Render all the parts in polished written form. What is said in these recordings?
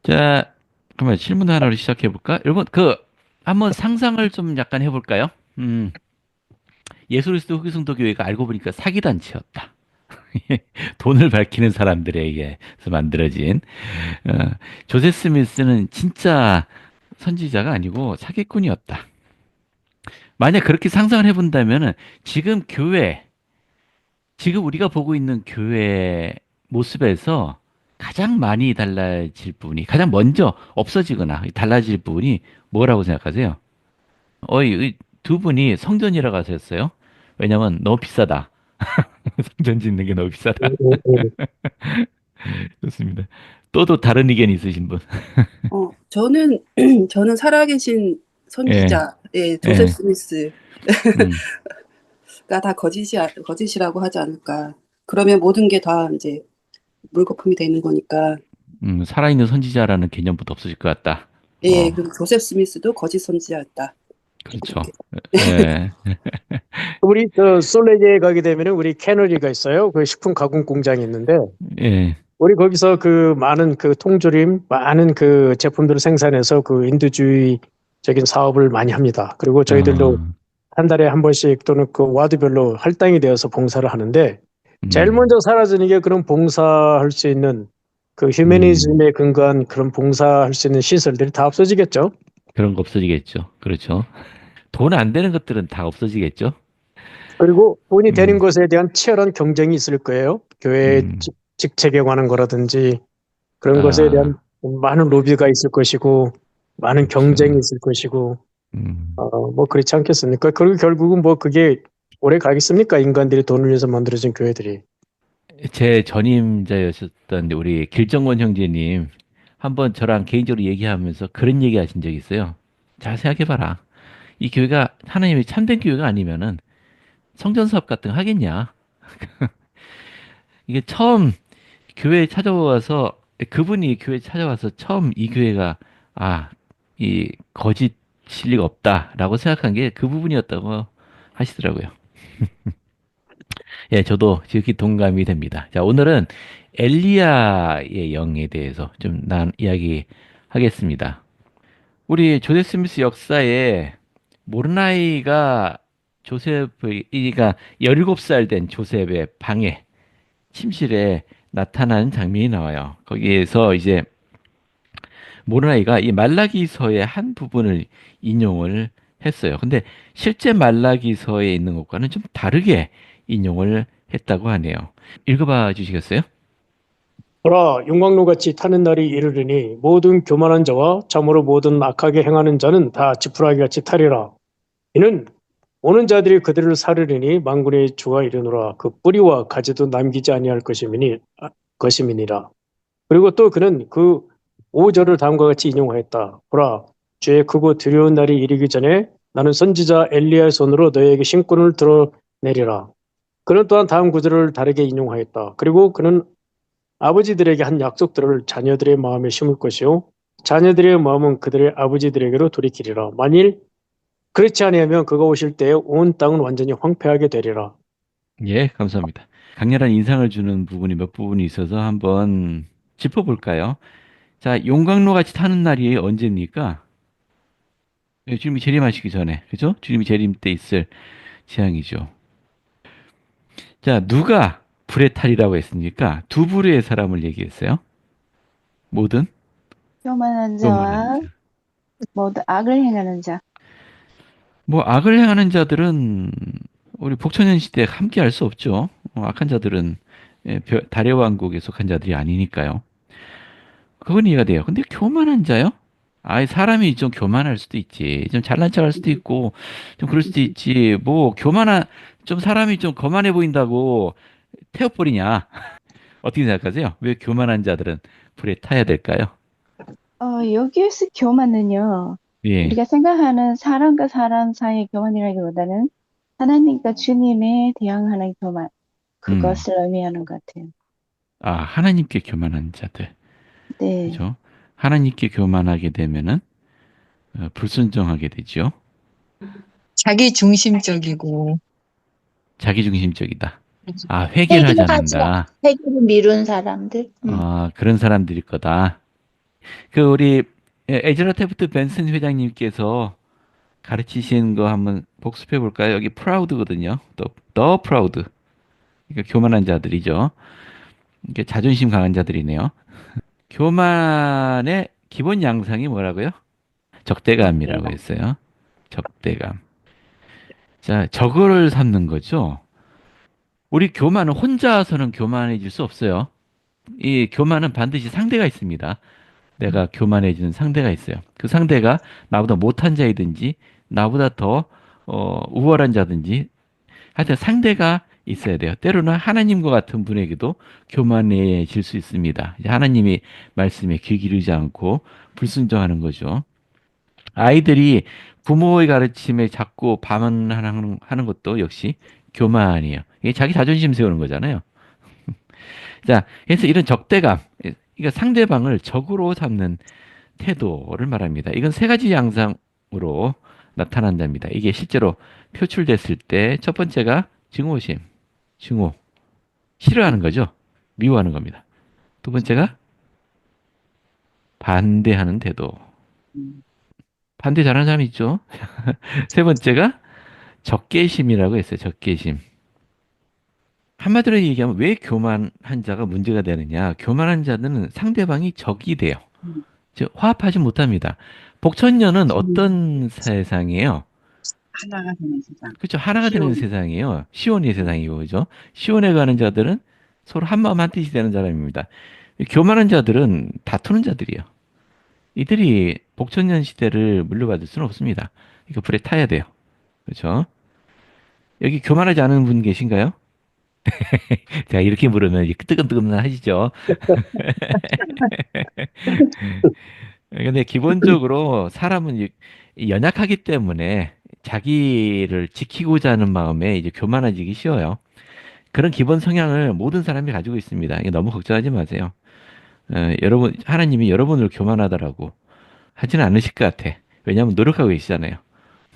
자, 그러면 질문 하나로 시작해 볼까? 여러분, 한번 상상을 좀 약간 해볼까요? 음, 예수그리스도 흑유성도 교회가 알고 보니까 사기단체였다. 돈을 밝히는 사람들에 의해서 만들어진, 어, 조세 스미스는 진짜 선지자가 아니고 사기꾼이었다. 만약 그렇게 상상을 해본다면은 지금 지금 우리가 보고 있는 교회 모습에서 가장 많이 달라질 부분이, 가장 먼저 없어지거나 달라질 부분이 뭐라고 생각하세요? 이두 분이 성전이라고 하셨어요? 왜냐면 너무 비싸다. 성전 짓는 게 너무 비싸다. 예. 좋습니다. 또 다른 의견 있으신 분? 저는 저는 살아계신 예, 선지자의 조셉 예, 스미스가 음, 다 거짓이라고 하지 않을까. 그러면 모든 게 다 이제 물거품이 되는 거니까. 살아있는 선지자라는 개념부터 없어질 것 같다. 예, 어, 그리고 조셉 스미스도 거짓 선지자였다. 그렇죠. 그렇게. 예, 네. 우리 저 솔레제에 가게 되면은 우리 캐너리가 있어요. 그 식품 가공 공장이 있는데 예, 우리 거기서 그 많은 그 통조림, 많은 그 제품들을 생산해서 그 인도주의적인 사업을 많이 합니다. 그리고 저희들도 어, 한 달에 한 번씩 또는 그 와드별로 할당이 되어서 봉사를 하는데 제일 음, 먼저 사라지는 게 그런 봉사할 수 있는 그 음, 휴머니즘에 근거한 그런 봉사할 수 있는 시설들이 다 없어지겠죠. 그런 거 없어지겠죠. 그렇죠. 돈 안 되는 것들은 다 없어지겠죠. 그리고 돈이 되는 음, 것에 대한 치열한 경쟁이 있을 거예요. 교회 음, 직책에 관한 거라든지 그런 것에 대한 아, 많은 로비가 있을 것이고 많은 그렇죠. 경쟁이 있을 것이고 음. 뭐 그렇지 않겠습니까? 그리고 결국은 뭐 그게 오래 가겠습니까? 인간들이 돈을 위해서 만들어진 교회들이. 제 전임자였었던 우리 길정원 형제님 한번 저랑 개인적으로 얘기하면서 그런 얘기 하신 적이 있어요. 잘 생각해봐라. 이 교회가 하나님의 참된 교회가 아니면은 성전 사업 같은 거 하겠냐? 이게 처음 교회에 찾아와서 그분이 교회에 찾아와서 처음 이 교회가 이 거짓 실리가 없다라고 생각한 게 그 부분이었다고 하시더라고요. 예, 저도 지극히 동감이 됩니다. 자, 오늘은 엘리야의 영에 대해서 좀 난 이야기하겠습니다. 우리 조셉 스미스 역사에 모르나이가 그러니까 17살 된 조셉의 방에, 침실에 나타나는 장면이 나와요. 거기에서 이제 모르나이가 이 말라기서의 한 부분을 인용을 했어요. 근데 실제 말라기서에 있는 것과는 좀 다르게 인용을 했다고 하네요. 읽어봐 주시겠어요? 보라, 용광로같이 타는 날이 이르르니 모든 교만한 자와 참으로 모든 악하게 행하는 자는 다 지푸라기같이 타리라. 이는 오는 자들이 그들을 사르리니 만군의 주가 이르노라. 그 뿌리와 가지도 남기지 아니할 것임이니라. 그리고 또 그는 그 5절을 다음과 같이 인용하였다. 보라, 주의 크고 두려운 날이 이르기 전에 나는 선지자 엘리야의 손으로 너희에게 신권을 드러내리라. 그는 또한 다음 구절을 다르게 인용하였다. 그리고 그는 아버지들에게 한 약속들을 자녀들의 마음에 심을 것이요 자녀들의 마음은 그들의 아버지들에게로 돌이키리라. 만일 그렇지 아니하면 그가 오실 때에 온 땅은 완전히 황폐하게 되리라. 예, 감사합니다. 강렬한 인상을 주는 부분이 몇 부분이 있어서 한번 짚어볼까요? 자, 용광로 같이 타는 날이 언제입니까? 예, 주님이 재림하시기 전에, 그죠? 주님이 재림 때 있을 재앙이죠. 자, 누가 불에 탈이라고 했습니까? 두 부류의 사람을 얘기했어요. 모든 교만한 교만한 자와 자. 모두 악을 행하는 자. 뭐 악을 행하는 자들은 우리 복천년 시대에 함께 할 수 없죠. 악한 자들은 달의 왕국에 속한 자들이 아니니까요. 그건 이해가 돼요. 근데 교만한 자요? 사람이 좀 교만할 수도 있지. 좀 잘난 척할 수도 있고, 좀 그럴 수도 있지. 좀 사람이 좀 거만해 보인다고 태워버리냐? 어떻게 생각하세요? 왜 교만한 자들은 불에 타야 될까요? 여기에서 교만은요, 예. 우리가 생각하는 사람과 사람 사이의 교만이라기보다는 하나님과 주님에 대항하는 교만, 음. 그것을 의미하는 것 같아요. 하나님께 교만한 자들. 네. 그죠? 하나님께 교만하게 되면은 불순종하게 되죠. 자기 중심적이고 자기중심적이다. 회개를 하지 회개하지 않는다. 회개를 미룬 사람들. 그런 사람들일 거다. 그 우리 에즈라 테프트 벤슨 회장님께서 가르치신 거 한번 복습해 볼까요? 여기 프라우드거든요. 또 더 프라우드. 그러니까 교만한 자들이죠. 이게 자존심 강한 자들이네요. 교만의 기본 양상이 뭐라고요? 적대감이라고 했어요. 적대감. 자, 적을 삼는 거죠. 우리 교만은 혼자서는 교만해질 수 없어요. 이 교만은 반드시 상대가 있습니다. 내가 교만해지는 상대가 있어요. 그 상대가 나보다 못한 자이든지 나보다 더 우월한 자든지 하여튼 상대가 있어야 돼요. 때로는 하나님과 같은 분에게도 교만해질 수 있습니다. 이제 하나님이 말씀에 귀 기르지 않고 불순종하는 거죠. 아이들이 부모의 가르침에 자꾸 반항하는 것도 역시 교만이에요. 이게 자기 자존심 세우는 거잖아요. 자, 그래서 이런 적대감, 그러니까 상대방을 적으로 삼는 태도를 말합니다. 이건 세 가지 양상으로 나타난답니다. 이게 실제로 표출됐을 때 첫 번째가 증오심, 증오, 싫어하는 거죠. 미워하는 겁니다. 두 번째가 반대하는 태도. 반대 잘하는 사람이 있죠. 세 번째가 적개심이라고 했어요. 적개심. 한마디로 얘기하면 왜 교만한 자가 문제가 되느냐? 교만한 자들은 상대방이 적이 돼요. 즉 화합하지 못합니다. 복천년은 어떤 세상이에요? 하나가 되는 세상. 그렇죠. 하나가 되는 시온. 세상이에요. 시온의 세상이고, 그죠? 시온에 가는 자들은 서로 한 마음 한 뜻이 되는 사람입니다. 교만한 자들은 다투는 자들이에요. 이들이 복천년 시대를 물려받을 수는 없습니다. 이거 불에 타야 돼요. 그렇죠? 여기 교만하지 않은 분 계신가요? 제가 이렇게 물으면 이제 뜨끔뜨끔 하시죠. 근데 기본적으로 사람은 연약하기 때문에 자기를 지키고자 하는 마음에 이제 교만해지기 쉬워요. 그런 기본 성향을 모든 사람이 가지고 있습니다. 이게 너무 걱정하지 마세요. 여러분, 하나님이 여러분을 교만하다라고 하지는 않으실 것 같아. 왜냐하면 노력하고 계시잖아요.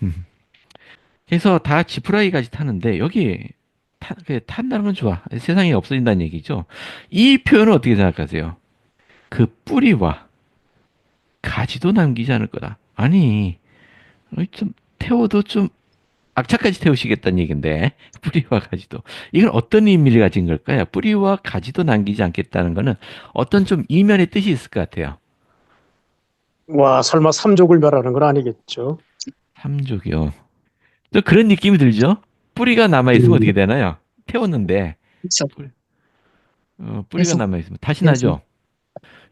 음. 그래서 다 지푸라기까지 타는데 여기 탄다는 건 좋아. 세상에 없어진다는 얘기죠. 이 표현은 어떻게 생각하세요? 그 뿌리와 가지도 남기지 않을 거다. 아니, 좀 태워도 좀 악착같이 태우시겠다는 얘기인데 뿌리와 가지도 이건 어떤 의미를 가진 걸까요? 뿌리와 가지도 남기지 않겠다는 거는 어떤 좀 이면의 뜻이 있을 것 같아요. 와, 설마 삼족을 멸하는 건 아니겠죠? 삼족이요. 또 그런 느낌이 들죠? 뿌리가 남아 있으면 음, 어떻게 되나요? 태웠는데 그렇죠. 뿌리가 계속, 남아 있으면 다시 계속. 나죠.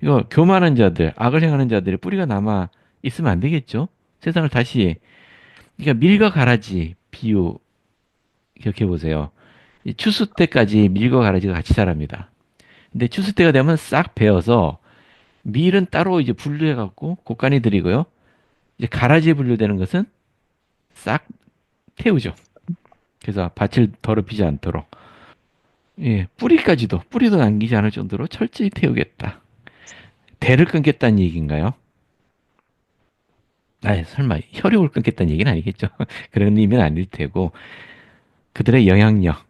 이거 교만한 자들, 악을 행하는 자들의 뿌리가 남아 있으면 안 되겠죠? 세상을 다시 그러니까 밀과 가라지 비유 기억해 보세요. 이 추수 때까지 밀과 가라지가 같이 자랍니다. 근데 추수 때가 되면 싹 베어서 밀은 따로 이제 분류해 갖고 곡간이 들이고요. 이제 가라지에 분류되는 것은 싹 태우죠. 그래서 밭을 더럽히지 않도록. 예, 뿌리도 남기지 않을 정도로 철저히 태우겠다. 대를 끊겠다는 얘기인가요? 아, 설마 혈육을 끊겠다는 얘기는 아니겠죠. 그런 의미는 아닐 테고 그들의 영향력,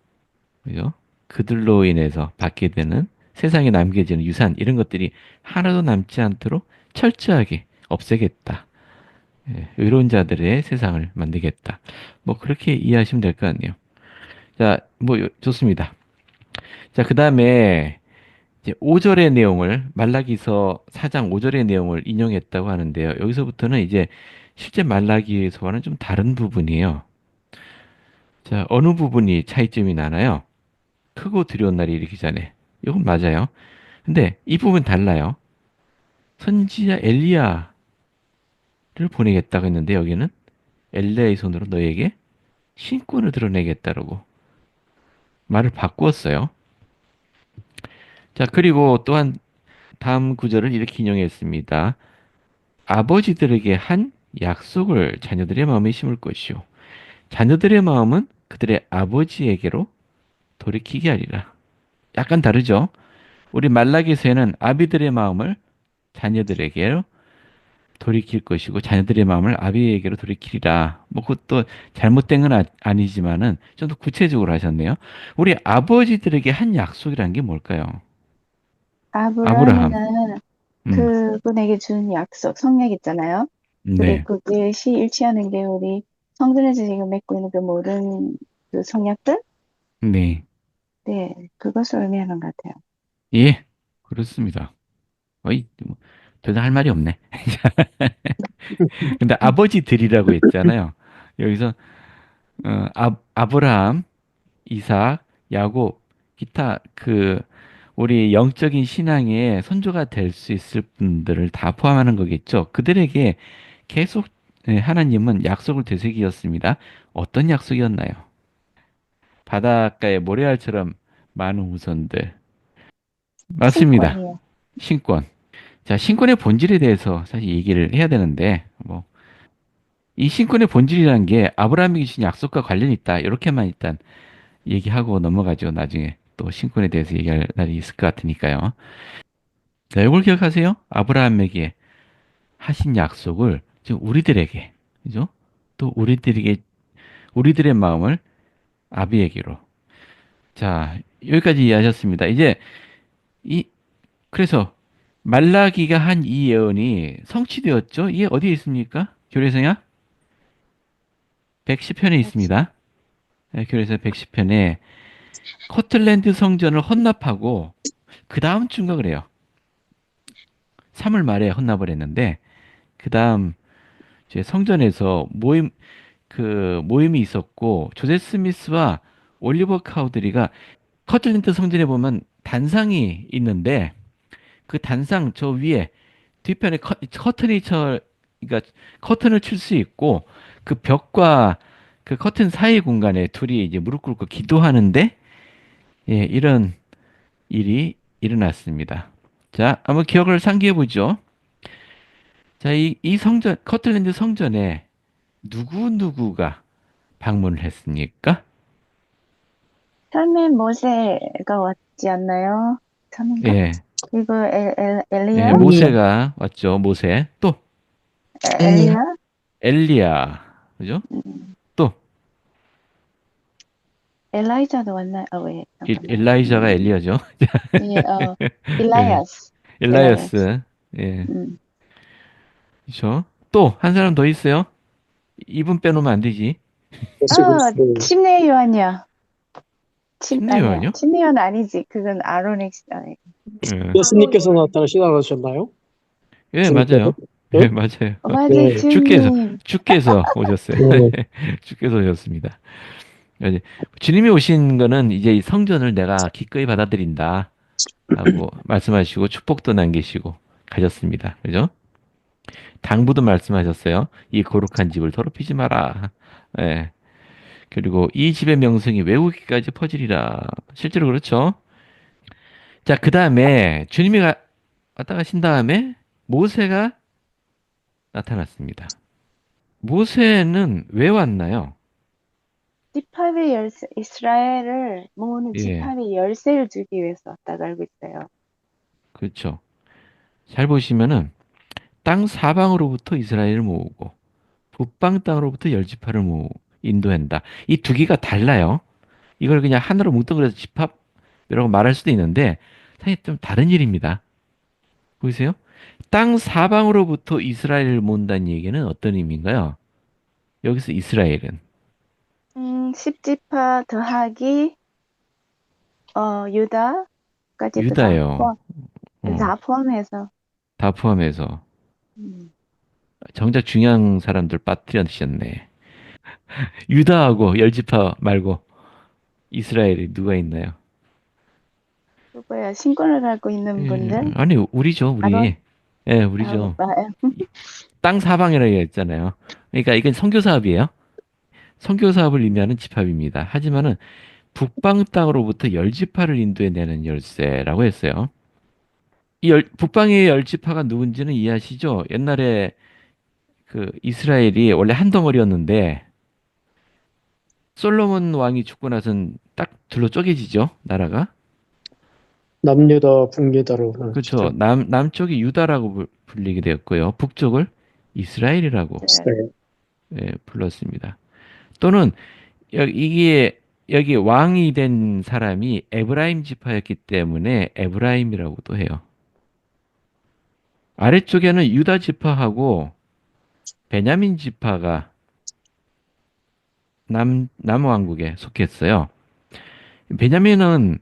그죠? 그들로 인해서 받게 되는 세상에 남겨지는 유산 이런 것들이 하나도 남지 않도록 철저하게 없애겠다. 예, 의로운 자들의 세상을 만들겠다. 뭐 그렇게 이해하시면 될 것 같네요. 자, 뭐 좋습니다. 자, 그다음에 이제 5절의 내용을 말라기서 4장 5절의 내용을 인용했다고 하는데요. 여기서부터는 이제 실제 말라기에서와는 좀 다른 부분이에요. 자, 어느 부분이 차이점이 나나요? 크고 두려운 날이 이르기 전에. 이건 맞아요. 근데 이 부분 달라요. 선지자 엘리야를 보내겠다고 했는데 여기는 엘리야의 손으로 너에게 신권을 드러내겠다라고 말을 바꾸었어요. 자, 그리고 또한 다음 구절을 이렇게 인용했습니다. 아버지들에게 한 약속을 자녀들의 마음에 심을 것이요. 자녀들의 마음은 그들의 아버지에게로 돌이키게 하리라. 약간 다르죠? 우리 말라기서에는 아비들의 마음을 자녀들에게로 돌이킬 것이고 자녀들의 마음을 아비에게로 돌이키리라. 뭐 그것도 잘못된 건 아니지만은 좀 더 구체적으로 하셨네요. 우리 아버지들에게 한 약속이라는 게 뭘까요? 아브라함. 아브라함에는 음, 그분에게 준 약속, 성약 있잖아요. 네, 그것이 일치하는 게 우리 성전에서 지금 맺고 있는 그 모든 그 성약들? 네, 네, 그것을 의미하는 것 같아요. 예, 그렇습니다. 어이, 뭐, 더 이상 할 말이 없네. 근데 아버지들이라고 했잖아요. 여기서 아브라함, 이삭, 야곱, 기타 우리 영적인 신앙의 선조가 될 수 있을 분들을 다 포함하는 거겠죠. 그들에게 계속 하나님은 약속을 되새기었습니다. 어떤 약속이었나요? 바닷가의 모래알처럼 많은 후손들. 맞습니다. 신권이요. 신권. 자, 신권의 본질에 대해서 사실 얘기를 해야 되는데, 이 신권의 본질이라는 게 아브라함이 주신 약속과 관련이 있다. 이렇게만 일단 얘기하고 넘어가죠. 나중에 또 신권에 대해서 얘기할 날이 있을 것 같으니까요. 자, 이걸 기억하세요. 아브라함에게 하신 약속을 지금 우리들에게, 그죠? 또 우리들의 마음을 아비에게로. 자, 여기까지 이해하셨습니다. 이제 이 그래서 말라기가 한 이 예언이 성취되었죠? 이게 어디에 있습니까? 교례서냐? 110편에 있습니다. 네, 교례서 110편에 코틀랜드 성전을 헌납하고 그 다음 주인가 그래요. 3월 말에 헌납을 했는데 그 다음 이제 성전에서 모임이 있었고 조세 스미스와 올리버 카우드리가 커틀랜드 성전에 보면 단상이 있는데 그 단상 저 위에 뒤편에 그러니까 커튼을 칠 수 있고 그 벽과 그 커튼 사이 공간에 둘이 이제 무릎 꿇고 기도하는데 예, 이런 일이 일어났습니다. 자, 한번 기억을 상기해 보죠. 자, 이 성전, 커틀랜드 성전에 누구누구가 방문을 했습니까? 처음엔 모세가 왔지 않나요? 처음인가? 예, 그리고 예, 엘리야? 엘리야. 모세가 왔죠. 모세. 또 엘리야. 엘리야? 엘리야. 그죠? 음, 또 엘라이자도 왔나요? 왜, 잠깐만. 엘라이자가 엘리야죠. 예, 예, 일라야스. 일라야스. 엘라이스. 예, 음. 그렇죠. 또 한 사람 더 있어요. 이분 빼놓으면 안 되지. 예수 그리스도. 침례 요한이야. 침례 아니야. 요한요? 침례 요한 아니지. 그건 아론의, 예, 예수님께서 나타나시지 않으셨나요? 예, 주님께서? 맞아요. 네? 예, 맞아요. 맞아, 네. 주께서 주님. 주께서 오셨어요. 네. 주께서 오셨습니다. 이제 주님이 오신 거는 이제 이 성전을 내가 기꺼이 받아들인다 하고 말씀하시고 축복도 남기시고 가셨습니다. 그죠? 당부도 말씀하셨어요. 이 거룩한 집을 더럽히지 마라. 예. 그리고 이 집의 명성이 외국까지 퍼지리라. 실제로 그렇죠. 자, 그 다음에 왔다 가신 다음에 모세가 나타났습니다. 모세는 왜 왔나요? 지파의 열쇠, 이스라엘을 모으는 예, 지파의 열쇠를 주기 위해서 왔다고 알고 있어요. 그렇죠. 잘 보시면은 땅 사방으로부터 이스라엘을 모으고 북방 땅으로부터 열 지파를 인도한다. 이 두 개가 달라요. 이걸 그냥 하나로 뭉뚱그려서 집합이라고 말할 수도 있는데 사실 좀 다른 일입니다. 보이세요? 땅 사방으로부터 이스라엘을 모은다는 얘기는 어떤 의미인가요? 여기서 이스라엘은 10지파 더하기, 유다까지 또 유다예요. 어, 다 포함해서, 다 포함해서 음, 정작 중요한 사람들 빠뜨려주셨네. 유다하고 열 지파 말고 이스라엘이 누가 있나요? 그거야, 신권을 갖고 있는 분들, 아니 우리죠, 아론, 우리. 예, 우리죠. 아, 땅 사방이라고 했잖아요. 그러니까 이건 선교 사업이에요. 선교 사업을 의미하는 집합입니다. 하지만은 북방 땅으로부터 열 지파를 인도해내는 열쇠라고 했어요. 북방의 열 지파가 누군지는 이해하시죠? 옛날에 그 이스라엘이 원래 한 덩어리였는데 솔로몬 왕이 죽고 나선 딱 둘로 쪼개지죠, 나라가. 남유다, 북유다로 그렇죠. 나누죠. 남쪽이 유다라고 불리게 되었고요. 북쪽을 이스라엘이라고 네. 불렀습니다. 또는 이게 여기 왕이 된 사람이 에브라임 지파였기 때문에 에브라임이라고도 해요. 아래쪽에는 유다 지파하고 베냐민 지파가 남왕국에 속했어요. 베냐민은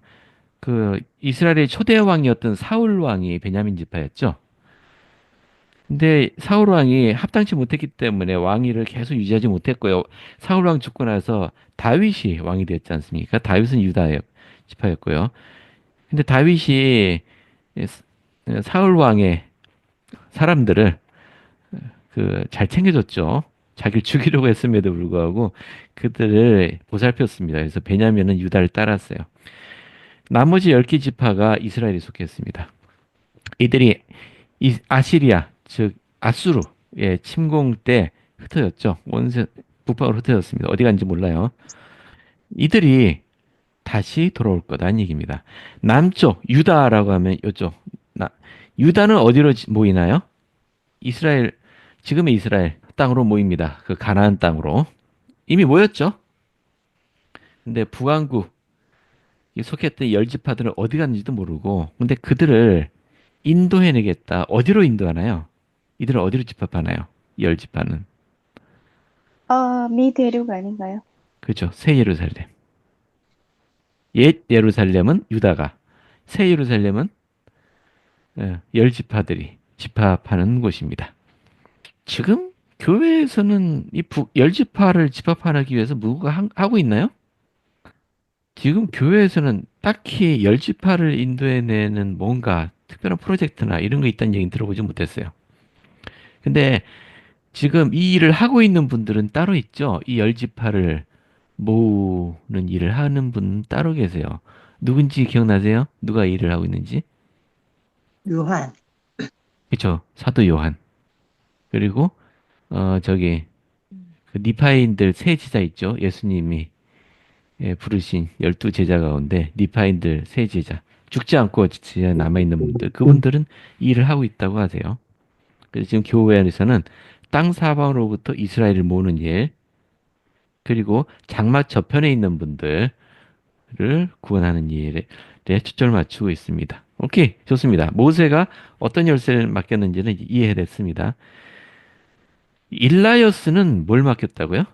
그 이스라엘의 초대 왕이었던 사울 왕이 베냐민 지파였죠. 근데 사울 왕이 합당치 못했기 때문에 왕위를 계속 유지하지 못했고요. 사울 왕 죽고 나서 다윗이 왕이 되었지 않습니까? 다윗은 유다 지파였고요. 근데 다윗이 사울 왕의 사람들을 그 잘 챙겨줬죠. 자기를 죽이려고 했음에도 불구하고 그들을 보살폈습니다. 그래서 베냐민은 유다를 따랐어요. 나머지 10개 지파가 이스라엘에 속했습니다. 이들이 아시리아, 즉 아수르의 침공 때 흩어졌죠. 원세 북방으로 흩어졌습니다. 어디 간지 몰라요. 이들이 다시 돌아올 거다는 얘기입니다. 남쪽 유다라고 하면 이쪽 유다는 어디로 모이나요? 이스라엘 지금의 이스라엘 땅으로 모입니다. 그 가나안 땅으로 이미 모였죠. 근데 북왕국 이 속했던 열 지파들은 어디 갔는지도 모르고 근데 그들을 인도해내겠다. 어디로 인도하나요? 이들을 어디로 집합하나요? 열 지파는 미대륙 아닌가요? 그죠? 새 예루살렘. 옛 예루살렘은 유다가, 새 예루살렘은 열 지파들이 집합하는 곳입니다. 지금 교회에서는 이 열 지파를 집합하기 위해서 뭐가 하고 있나요? 지금 교회에서는 딱히 열 지파를 인도해내는 뭔가 특별한 프로젝트나 이런 거 있다는 얘기는 들어보지 못했어요. 근데 지금 이 일을 하고 있는 분들은 따로 있죠. 이 열 지파를 모으는 일을 하는 분 따로 계세요. 누군지 기억나세요? 누가 이 일을 하고 있는지? 요한, 그쵸. 사도 요한. 그리고 저기 그 니파인들 세 제자 있죠. 예수님이 부르신 12제자 가운데 니파인들 세 제자. 죽지 않고 제자 남아있는 분들. 그분들은 이 일을 하고 있다고 하세요. 그래서 지금 교회 안에서는 땅 사방으로부터 이스라엘을 모으는 일, 그리고 장막 저편에 있는 분들을 구원하는 일에 초점을 맞추고 있습니다. 오케이, 좋습니다. 모세가 어떤 열쇠를 맡겼는지는 이해됐습니다. 일라이어스는 뭘 맡겼다고요?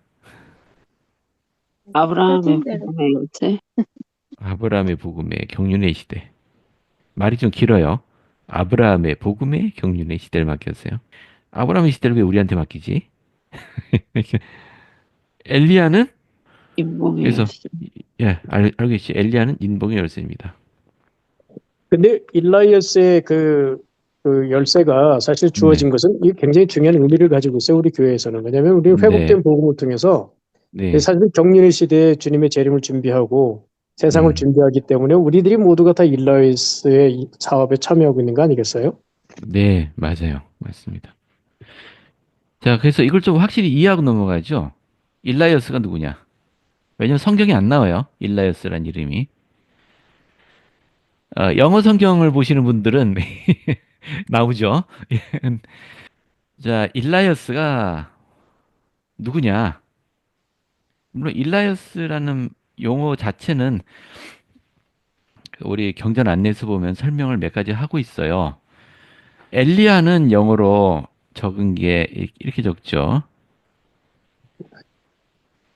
아브라함의 사진대로. 복음의 열쇠. 아브라함의 복음의 경륜의 시대. 말이 좀 길어요. 아브라함의 복음의 경륜의 시대를 맡겼어요. 아브라함의 시대를 왜 우리한테 맡기지? 엘리야는 인복의 그래서 열쇠. 예, 알겠지. 엘리야는 인복의 열쇠입니다. 근데 일라이어스의 그 열쇠가 사실 주어진 네, 것은 이 굉장히 중요한 의미를 가지고 있어요. 우리 교회에서는. 왜냐하면 우리는 네, 회복된 복음을 통해서 네, 사실 경륜의 시대에 주님의 재림을 준비하고 세상을 음, 준비하기 때문에 우리들이 모두가 다 일라이어스의 이 사업에 참여하고 있는 거 아니겠어요? 네, 맞아요, 맞습니다. 자, 그래서 이걸 좀 확실히 이해하고 넘어가죠. 일라이어스가 누구냐? 왜냐면 성경에 안 나와요. 일라이어스란 이름이. 영어 성경을 보시는 분들은 나오죠. 자, 일라이어스가 누구냐? 물론 일라이어스라는 용어 자체는 우리 경전 안내서 보면 설명을 몇 가지 하고 있어요. 엘리야는 영어로 적은 게 이렇게 적죠.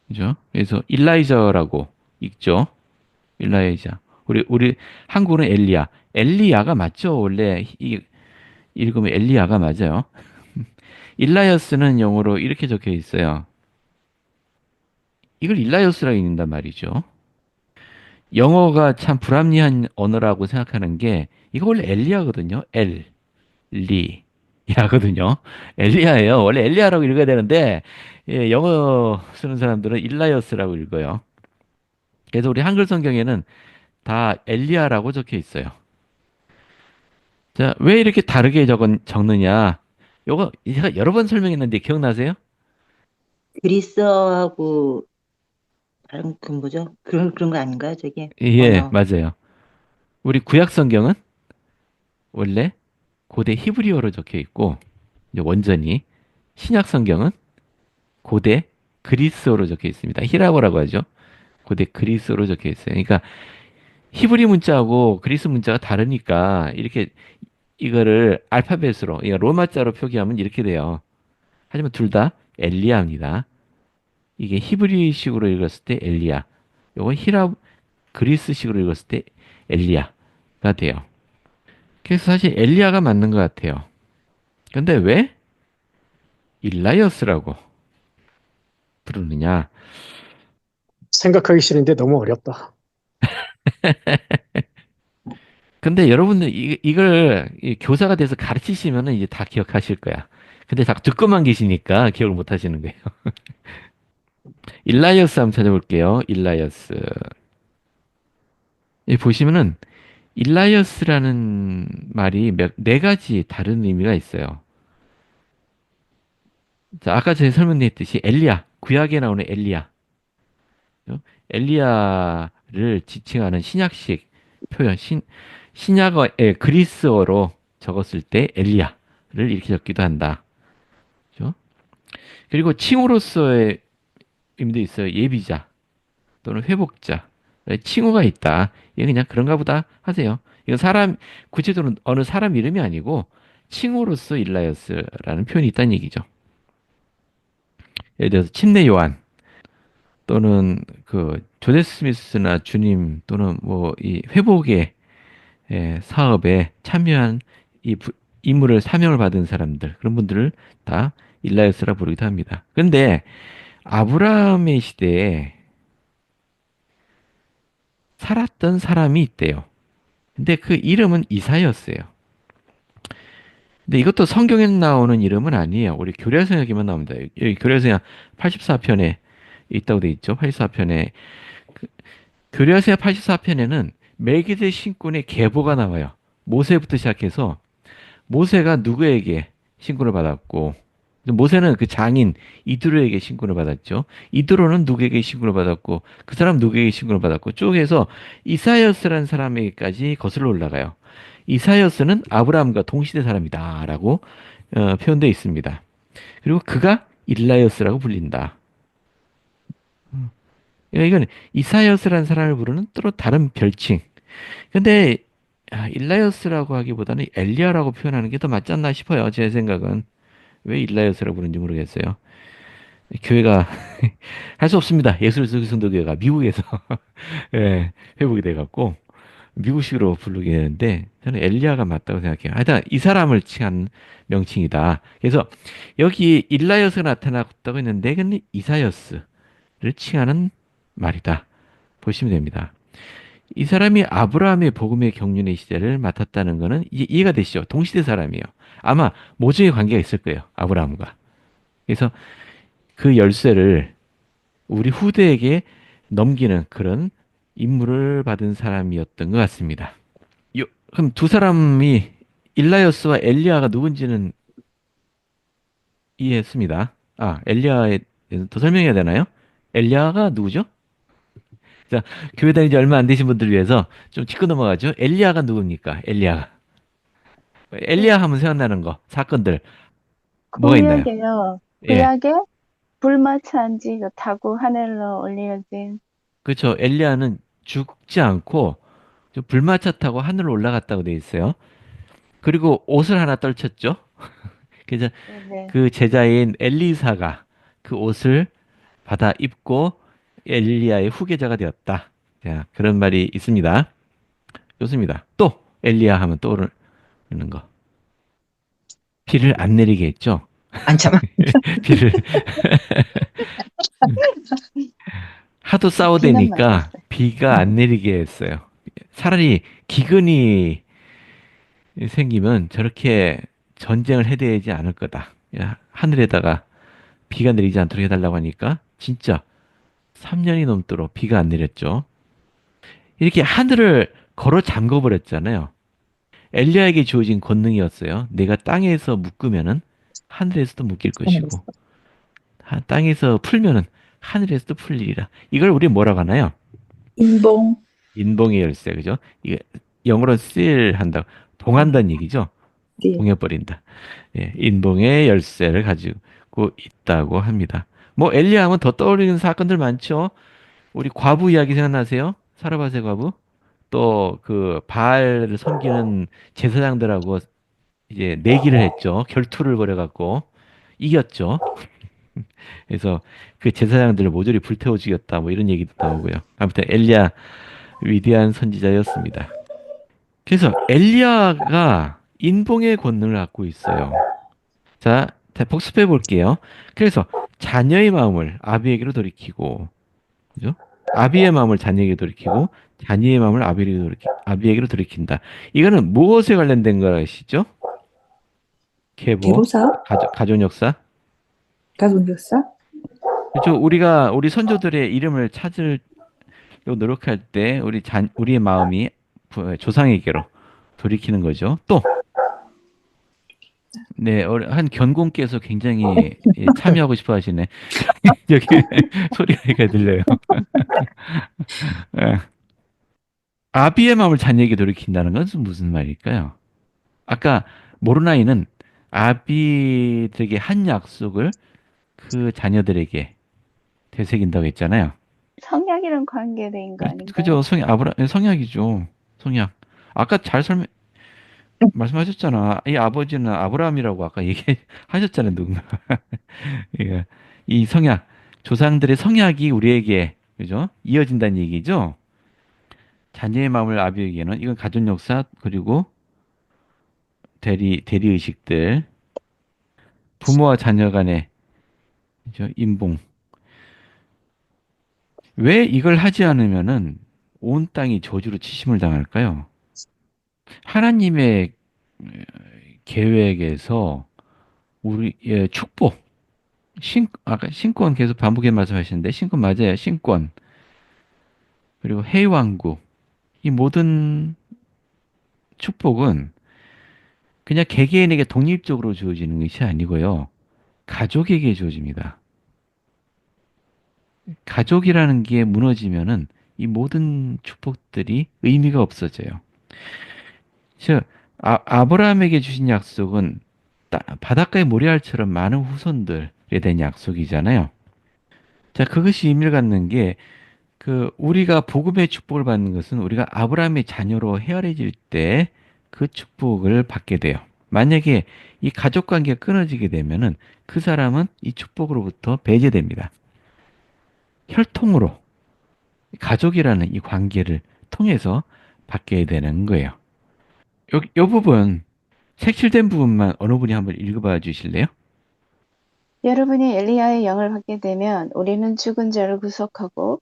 그죠? 그래서 일라이저라고 읽죠. 일라이자. 우리 한국어는 엘리야. 엘리야가 맞죠? 원래 읽으면 엘리야가 맞아요. 일라이어스는 영어로 이렇게 적혀 있어요. 이걸 일라이어스라고 읽는단 말이죠. 영어가 참 불합리한 언어라고 생각하는 게 이거 원래 엘리야거든요. 엘리야거든요. 엘리야예요. 원래 엘리야라고 읽어야 되는데 예, 영어 쓰는 사람들은 일라이어스라고 읽어요. 그래서 우리 한글 성경에는 다 엘리야라고 적혀 있어요. 자, 왜 이렇게 다르게 적느냐? 요거 제가 여러 번 설명했는데 기억나세요? 그리스어하고 다른 그 뭐죠? 그런 거 아닌가요? 저게 예, 언어. 맞아요. 우리 구약 성경은 원래 고대 히브리어로 적혀 있고 이제 원전이 신약 성경은 고대 그리스어로 적혀 있습니다. 히라보라고 하죠. 고대 그리스어로 적혀 있어요. 그러니까 히브리 문자하고 그리스 문자가 다르니까 이렇게 이거를 알파벳으로, 이거 로마자로 표기하면 이렇게 돼요. 하지만 둘 다 엘리야입니다. 이게 히브리식으로 읽었을 때 엘리야. 요건 그리스식으로 읽었을 때 엘리야가 돼요. 그래서 사실 엘리야가 맞는 것 같아요. 근데 왜 일라이어스라고 부르느냐? 생각하기 싫은데 너무 어렵다. 근데 여러분들 이걸 교사가 돼서 가르치시면은 이제 다 기억하실 거야. 근데 자꾸 듣고만 계시니까 기억을 못 하시는 거예요. 일라이어스 한번 찾아볼게요. 일라이어스. 이 보시면은 일라이어스라는 말이 네 가지 다른 의미가 있어요. 자, 아까 제가 설명드렸듯이 엘리야, 구약에 나오는 엘리야. 어? 엘리야를 지칭하는 신약식 표현, 신약어의 그리스어로 적었을 때 엘리야를 이렇게 적기도 한다. 그죠? 그리고 칭호로서의 의미도 있어요. 예비자 또는 회복자. 칭호가 있다. 이게 그냥 그런가 보다 하세요. 이건 구체적으로 어느 사람 이름이 아니고 칭호로서 일라이어스라는 표현이 있다는 얘기죠. 예를 들어서 침례 요한 또는 그 조세 스미스나 주님 또는 뭐 이 회복의 사업에 참여한 인물을 사명을 받은 사람들 그런 분들을 다 일라이어스라 부르기도 합니다. 그런데 아브라함의 시대에 살았던 사람이 있대요. 근데 그 이름은 이사야였어요. 근데 이것도 성경에 나오는 이름은 아니에요. 우리 교례서에만 나옵니다. 여기 교례서 84편에 있다고 돼 있죠. 84편에 교례서 84편에는 멜기세 신군의 계보가 나와요. 모세부터 시작해서 모세가 누구에게 신군을 받았고 모세는 그 장인 이드로에게 신군을 받았죠. 이드로는 누구에게 신군을 받았고 그 사람 누구에게 신군을 받았고 쭉 해서 이사야스라는 사람에게까지 거슬러 올라가요. 이사야스는 아브라함과 동시대 사람이다라고 표현되어 있습니다. 그리고 그가 일라이어스라고 불린다. 이건 이사야스라는 사람을 부르는 또 다른 별칭. 근데 일라이어스라고 하기보다는 엘리야라고 표현하는 게 더 맞지 않나 싶어요. 제 생각은. 왜 일라이어스라고 부르는지 모르겠어요. 교회가 할 수 없습니다. 예수를 성도 교회가 미국에서 예, 회복이 돼갖고 미국식으로 부르게 되는데 저는 엘리야가 맞다고 생각해요. 하여튼 이 사람을 칭한 명칭이다. 그래서 여기 일라이어스가 나타났다고 했는데 이건 이사야스를 칭하는 말이다. 보시면 됩니다. 이 사람이 아브라함의 복음의 경륜의 시대를 맡았다는 것은 이해가 되시죠? 동시대 사람이에요. 아마 모종의 관계가 있을 거예요. 아브라함과. 그래서 그 열쇠를 우리 후대에게 넘기는 그런 임무를 받은 사람이었던 것 같습니다. 그럼 두 사람이 일라이어스와 엘리야가 누군지는 이해했습니다. 엘리야에 대해서 더 설명해야 되나요? 엘리야가 누구죠? 자, 교회 다닌 지 얼마 안 되신 분들 위해서 좀 짚고 넘어가죠. 엘리야가 누굽니까? 엘리야 하면 생각나는 거, 사건들 뭐가 있나요? 구약에요. 예, 구약에 불마찬지 타고 하늘로 올려진 그렇죠. 엘리야는 죽지 않고 저 불마차 타고 하늘로 올라갔다고 돼 있어요. 그리고 옷을 하나 떨쳤죠. 그래서 네네. 그 제자인 엘리사가 그 옷을 받아 입고 엘리야의 후계자가 되었다. 자, 그런 말이 있습니다. 좋습니다. 또 엘리야 하면 떠오르는 거. 비를 안 내리게 했죠. 안 참아. 비를 하도 비는 싸우대니까 맞았어요. 비가 안 내리게 했어요. 차라리 기근이 생기면 저렇게 전쟁을 해대지 않을 거다. 야, 하늘에다가 비가 내리지 않도록 해달라고 하니까 진짜 3년이 넘도록 비가 안 내렸죠. 이렇게 하늘을 걸어 잠궈 버렸잖아요. 엘리야에게 주어진 권능이었어요. 내가 땅에서 묶으면은 하늘에서도 묶일 것이고 땅에서 풀면은 하늘에서도 풀리리라. 이걸 우리 뭐라고 하나요? 인봉. 인봉의 열쇠, 그죠? 이게 영어로 seal 한다, 봉한다는 얘기죠. 네. 봉해버린다. 예, 인봉의 열쇠를 가지고 있다고 합니다. 뭐 엘리야 하면 더 떠오르는 사건들 많죠. 우리 과부 이야기 생각나세요? 사르밧의 과부? 또 그 바알을 섬기는 제사장들하고 이제 내기를 했죠. 결투를 벌여갖고 이겼죠. 그래서 그 제사장들을 모조리 불태워 죽였다. 뭐 이런 얘기도 나오고요. 아무튼 엘리야 위대한 선지자였습니다. 그래서 엘리야가 인봉의 권능을 갖고 있어요. 자, 복습해 볼게요. 그래서 자녀의 마음을 아비에게로 돌이키고, 그죠? 아비의 마음을 자녀에게 돌이키고, 자녀의 마음을 아비에게로 돌이킨다. 이거는 무엇에 관련된 거 아시죠? 계보, 계보사? 가족 역사. 가족역사? 그죠? 우리 선조들의 이름을 찾으려고 노력할 때, 우리의 마음이 조상에게로 돌이키는 거죠. 또, 네, 한 견공께서 굉장히 참여하고 싶어 하시네. 여기 소리가 들려요. 예. 아비의 마음을 자녀에게 돌이킨다는 것은 무슨 말일까요? 아까 모로나이는 아비들에게 한 약속을 그 자녀들에게 되새긴다고 했잖아요. 성약이랑 관계된 거 아닌가요? 그죠? 성약이죠. 성약. 아까 잘 말씀하셨잖아. 이 아버지는 아브라함이라고 아까 얘기하셨잖아요. 누군가. 예. 이 성약, 조상들의 성약이 우리에게, 그죠? 이어진다는 얘기죠? 자녀의 마음을 아비에게는, 이건 가족 역사, 그리고 대리 의식들, 부모와 자녀 간의, 그죠? 인봉. 왜 이걸 하지 않으면은 온 땅이 저주로 치심을 당할까요? 하나님의 계획에서 우리의 축복, 아까 신권 계속 반복해 말씀하시는데, 신권 맞아요. 신권. 그리고 해왕국. 이 모든 축복은 그냥 개개인에게 독립적으로 주어지는 것이 아니고요. 가족에게 주어집니다. 가족이라는 게 무너지면은 이 모든 축복들이 의미가 없어져요. 즉, 아브라함에게 주신 약속은 바닷가의 모래알처럼 많은 후손들에 대한 약속이잖아요. 자, 그것이 의미를 갖는 게 우리가 복음의 축복을 받는 것은 우리가 아브라함의 자녀로 헤아려질 때 그 축복을 받게 돼요. 만약에 이 가족 관계가 끊어지게 되면은 그 사람은 이 축복으로부터 배제됩니다. 혈통으로 가족이라는 이 관계를 통해서 받게 되는 거예요. 요 부분 색칠된 부분만 어느 분이 한번 읽어봐 주실래요? 여러분이 엘리야의 영을 받게 되면 우리는 죽은 자를 구속하고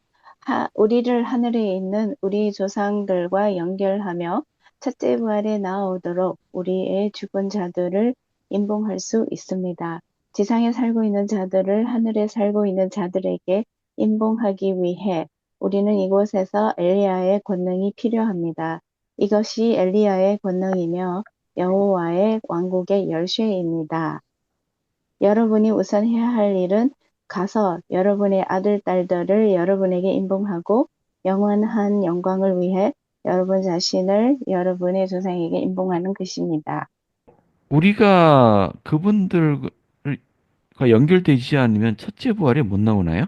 우리를 하늘에 있는 우리 조상들과 연결하며 첫째 부활에 나아오도록 우리의 죽은 자들을 임봉할 수 있습니다. 지상에 살고 있는 자들을 하늘에 살고 있는 자들에게 임봉하기 위해 우리는 이곳에서 엘리야의 권능이 필요합니다. 이것이 엘리야의 권능이며 여호와의 왕국의 열쇠입니다. 여러분이 우선 해야 할 일은 가서 여러분의 아들, 딸들을 여러분에게 임봉하고 영원한 영광을 위해 여러분 자신을 여러분의 조상에게 임봉하는 것입니다. 우리가 그분들과 연결되지 않으면 첫째 부활에 못 나오나요?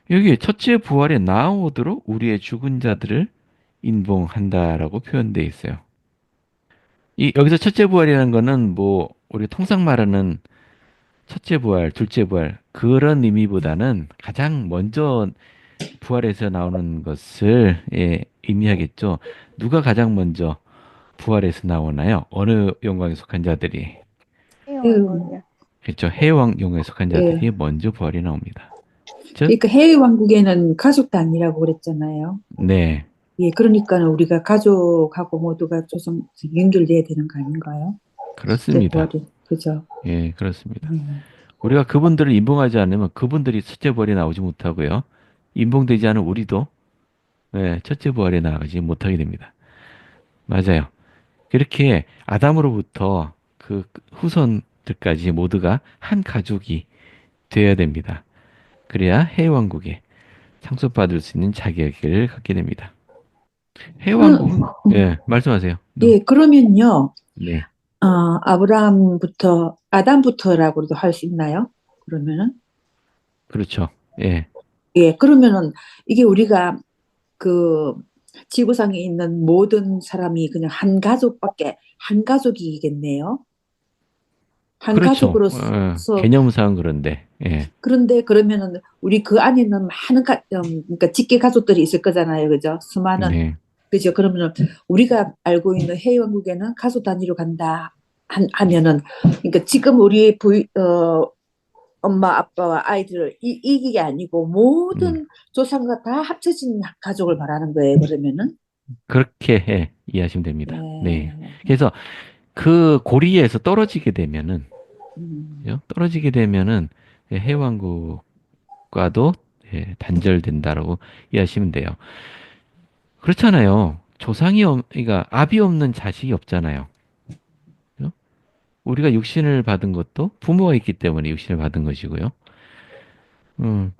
여기 첫째 부활에 나오도록 우리의 죽은 자들을 인봉한다라고 표현되어 있어요. 여기서 첫째 부활이라는 거는 뭐 우리 통상 말하는 첫째 부활, 둘째 부활 그런 의미보다는 가장 먼저 부활해서 나오는 것을 의미하겠죠. 누가 가장 먼저 부활해서 나오나요? 어느 영광에 속한 자들이? 그렇죠. 해왕 영광에 속한 자들이 예. 먼저 부활이 나옵니다. 즉, 그러니까 해외 왕국에는 가족도 아니라고 그랬잖아요. 네, 예, 그러니까 우리가 가족하고 모두가 조금 연결돼야 되는 거 아닌가요? 첫째 그렇습니다. 부활이. 그죠? 예, 그렇습니다. 음. 우리가 그분들을 인봉하지 않으면 그분들이 첫째 부활에 나오지 못하고요. 인봉되지 않은 우리도 첫째 부활에 나가지 못하게 됩니다. 맞아요. 그렇게 아담으로부터 그 후손들까지 모두가 한 가족이 되어야 됩니다. 그래야 해왕국에 상속받을 수 있는 자격을 갖게 됩니다. 해왕국, 예, 말씀하세요. 예, 그러면요. 네, 아브라함부터, 아담부터라고도 할 수 있나요? 그러면은? 그렇죠. 예, 예, 그러면은 이게 우리가 그 지구상에 있는 모든 사람이 그냥 한 가족이겠네요. 한 그렇죠. 가족으로서 개념상 그런데, 예, 그런데 그러면은 우리 그 안에는 많은 그러니까 직계 가족들이 있을 거잖아요, 그죠? 수많은 네, 그죠? 그러면은 우리가 알고 있는 해외왕국에는 가족 단위로 간다 하면은 그러니까 지금 우리 엄마 아빠와 아이들 이게 아니고 음, 모든 조상과 다 합쳐진 가족을 말하는 거예요. 그러면은 그렇게 이해하시면 됩니다. 네. 예. 그래서 그 고리에서 떨어지게 되면은, 음. 그죠? 떨어지게 되면은 해왕국과도 단절된다라고 이해하시면 돼요. 그렇잖아요. 그러니까 압이 없는 자식이 없잖아요. 그죠? 우리가 육신을 받은 것도 부모가 있기 때문에 육신을 받은 것이고요. 음,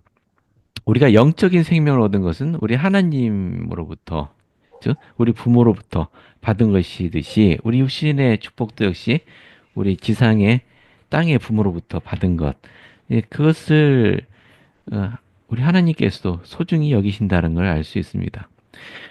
우리가 영적인 생명을 얻은 것은 우리 하나님으로부터, 즉 우리 부모로부터 받은 것이듯이 우리 육신의 축복도 역시 우리 지상의 땅의 부모로부터 받은 것. 그것을 어, 우리 하나님께서도 소중히 여기신다는 걸 알 수 있습니다.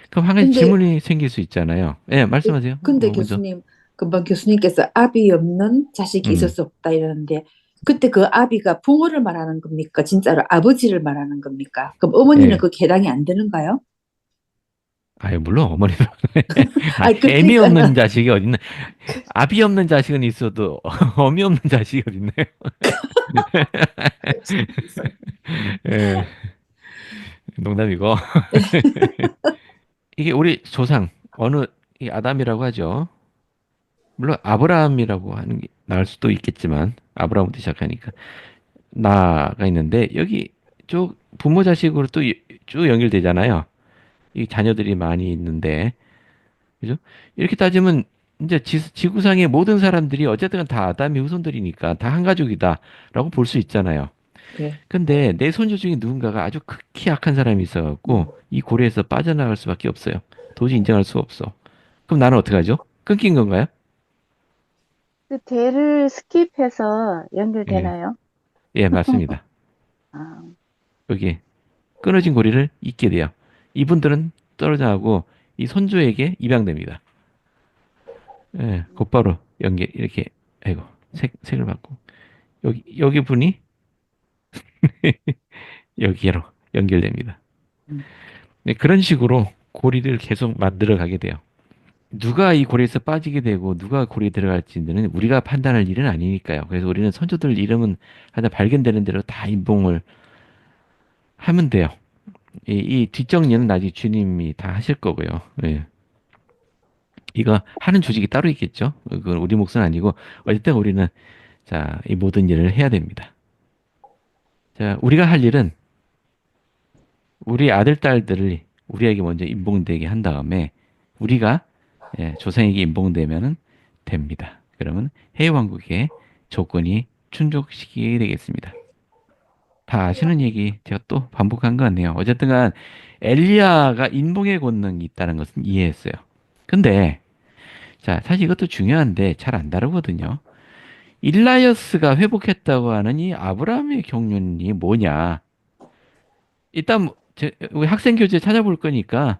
그럼 한 가지 근데 질문이 생길 수 있잖아요. 예, 말씀하세요. 근데 먼저. 교수님 금방 교수님께서 아비 없는 자식이 있을 음. 수 없다 이러는데 그때 그 아비가 부모를 말하는 겁니까? 진짜로 아버지를 말하는 겁니까? 그럼 어머니는 예. 그 계량이 안 되는 거요? 아유, 물론 어머니도 아니 애미 없는 그러니까는 자식이 어딨나? 아비 없는 자식은 있어도 어미 없는 자식이 어딨나요? 예, 농담이고. 이게 우리 조상, 이 아담이라고 하죠. 물론 아브라함이라고 하는 게 나을 수도 있겠지만, 아브라함부터 시작하니까. 나가 있는데, 여기 쭉 부모 자식으로 또 쭉 연결되잖아요. 이 자녀들이 많이 있는데, 그죠? 이렇게 따지면, 이제 지구상의 모든 사람들이 어쨌든 다 아담의 후손들이니까 다 한 가족이다라고 볼 수 있잖아요. 네. 근데 내 손주 중에 누군가가 아주 극히 약한 사람이 있어갖고 이 고리에서 빠져나갈 수밖에 없어요. 도저히 인정할 수 없어. 그럼 나는 어떡하죠? 끊긴 건가요? 그 대를 스킵해서 예, 연결되나요? 예, 맞습니다. 아, 여기 끊어진 고리를 잇게 돼요. 이분들은 떨어져 나가고 이 손주에게 입양됩니다. 예, 곧바로 이렇게, 아이고, 색을 받고. 여기 분이 여기로 연결됩니다. 음. 네, 그런 식으로 고리를 계속 만들어 가게 돼요. 누가 이 고리에서 빠지게 되고 누가 고리에 들어갈지는 우리가 판단할 일은 아니니까요. 그래서 우리는 선조들 이름은 하나 발견되는 대로 다 인봉을 하면 돼요. 이 뒷정리는 나중에 주님이 다 하실 거고요. 예. 이거 하는 조직이 따로 있겠죠. 그건 우리 몫은 아니고 어쨌든 우리는 자, 이 모든 일을 해야 됩니다. 자, 우리가 할 일은 우리 아들, 딸들을 우리에게 먼저 인봉되게 한 다음에 우리가 조상에게 인봉되면은 됩니다. 그러면 해왕국의 조건이 충족시키게 되겠습니다. 다 아시는 얘기 제가 또 반복한 것 같네요. 어쨌든 간 엘리야가 인봉의 권능이 있다는 것은 이해했어요. 근데 자, 사실 이것도 중요한데 잘 안 다루거든요. 일라이어스가 회복했다고 하는 이 아브라함의 경륜이 뭐냐? 일단 우리 학생 교재 찾아볼 거니까